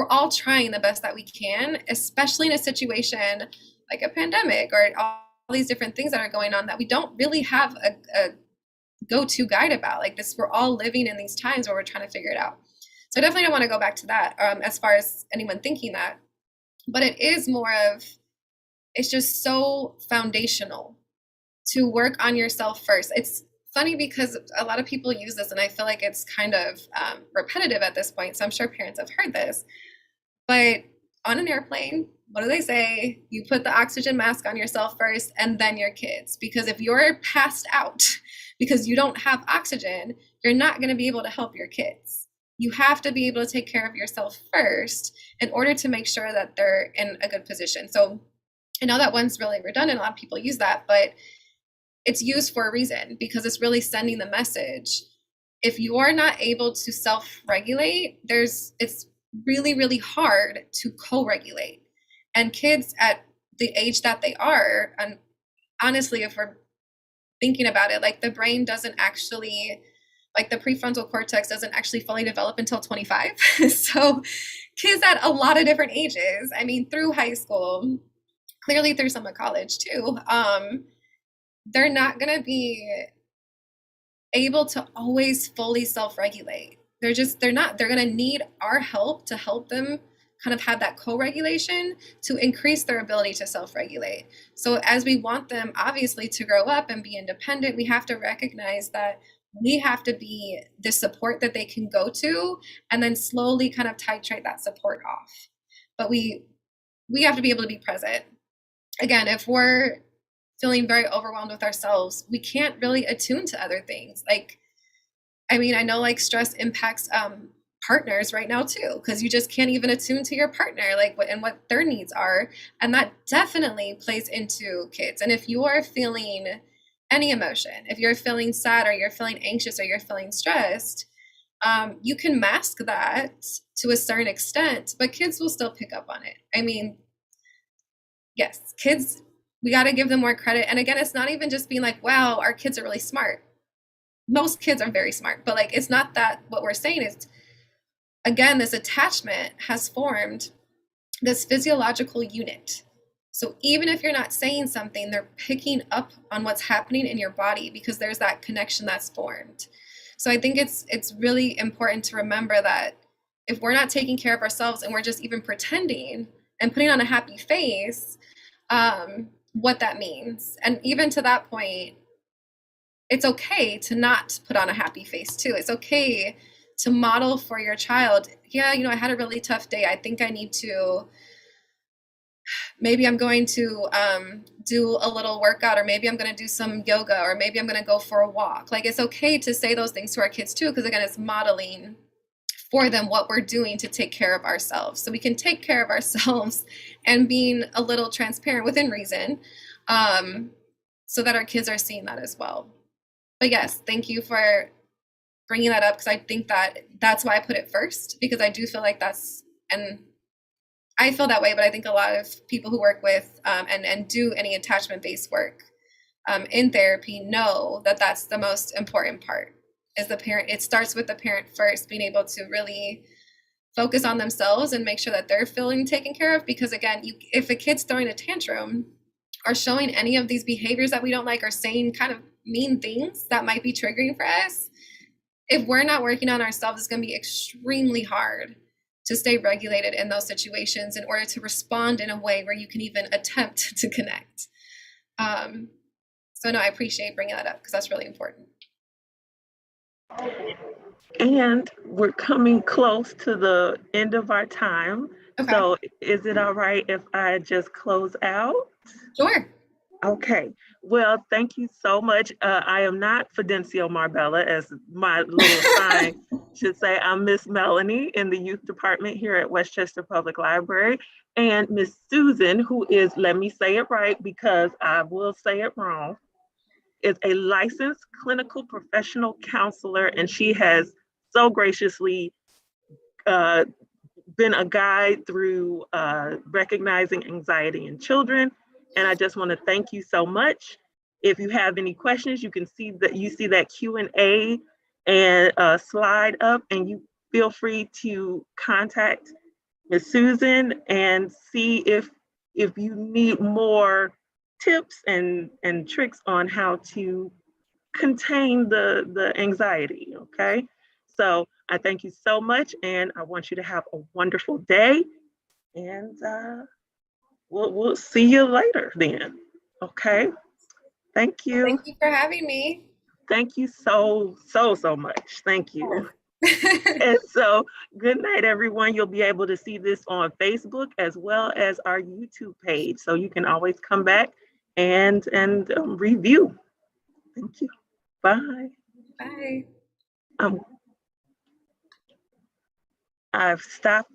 all trying the best that we can, especially in a situation like a pandemic or all these different things that are going on that we don't really have a go-to guide about. Like this, we're all living in these times where we're trying to figure it out. So I definitely don't want to go back to that as far as anyone thinking that, but it is more of, it's just so foundational to work on yourself first. It's funny because a lot of people use this and I feel like it's kind of repetitive at this point. So I'm sure parents have heard this, but on an airplane, what do they say? You put the oxygen mask on yourself first and then your kids. Because if you're passed out because you don't have oxygen, you're not going to be able to help your kids. You have to be able to take care of yourself first in order to make sure that they're in a good position. So I know that one's really redundant. A lot of people use that, but it's used for a reason because it's really sending the message. If you are not able to self-regulate, it's really, really hard to co-regulate. And kids at the age that they are, and honestly, if we're thinking about it, like the brain doesn't actually, like the prefrontal cortex doesn't actually fully develop until 25. So kids at a lot of different ages, I mean, through high school, clearly through some of college too, they're not going to be able to always fully self-regulate. They're going to need our help to help them kind of have that co-regulation to increase their ability to self-regulate. So as we want them obviously to grow up and be independent, we have to recognize that we have to be the support that they can go to and then slowly kind of titrate that support off. But we have to be able to be present. Again, if we're feeling very overwhelmed with ourselves, we can't really attune to other things. Like, I mean, I know like stress impacts partners right now too, because you just can't even attune to your partner, like what their needs are. And that definitely plays into kids. And if you are feeling any emotion, if you're feeling sad or you're feeling anxious or you're feeling stressed, you can mask that to a certain extent, but kids will still pick up on it. I mean, yes, kids, we got to give them more credit. And again, it's not even just being like, wow, our kids are really smart. Most kids are very smart, but like, it's not that. What we're saying is, again, this attachment has formed this physiological unit. So even if you're not saying something, they're picking up on what's happening in your body because there's that connection that's formed. So I think it's really important to remember that if we're not taking care of ourselves and we're just even pretending and putting on a happy face, what that means. And even to that point, it's okay to not put on a happy face too. It's okay to model for your child, yeah, you know, I had a really tough day. I think I need to, maybe I'm going to do a little workout, or maybe I'm going to do some yoga, or maybe I'm going to go for a walk. Like, it's okay to say those things to our kids too, because again, it's modeling for them what we're doing to take care of ourselves. So we can take care of ourselves and being a little transparent within reason, so that our kids are seeing that as well. But yes, thank you for bringing that up, because I think that's why I put it first, because I do feel like that's, and I feel that way, but I think a lot of people who work with and do any attachment-based work in therapy know that that's the most important part, is the parent. It starts with the parent first, being able to really focus on themselves and make sure that they're feeling taken care of. Because again, if a kid's throwing a tantrum or showing any of these behaviors that we don't like, or saying kind of mean things that might be triggering for us, if we're not working on ourselves, it's going to be extremely hard to stay regulated in those situations in order to respond in a way where you can even attempt to connect. So no, I appreciate bringing that up, because that's really important. And we're coming close to the end of our time. Okay. So is it all right if I just close out? Sure. Okay. Well, thank you so much. I am not Fidencio Marbella, as my little sign should say. I'm Miss Melanie in the youth department here at Westchester Public Library. And Miss Susan, who is, let me say it right because I will say it wrong, is a licensed clinical professional counselor, and she has so graciously been a guide through recognizing anxiety in children. And I just want to thank you so much. If you have any questions, you can see that Q&A and slide up, and you feel free to contact Ms. Susan and see if you need more tips and tricks on how to contain the anxiety. Okay, so I thank you so much, and I want you to have a wonderful day. And we'll see you later then. Okay. Thank you. Thank you for having me. Thank you so much. Thank you. And so, good night, everyone. You'll be able to see this on Facebook as well as our YouTube page. So you can always come back and review. Thank you. Bye. Bye. I've stopped the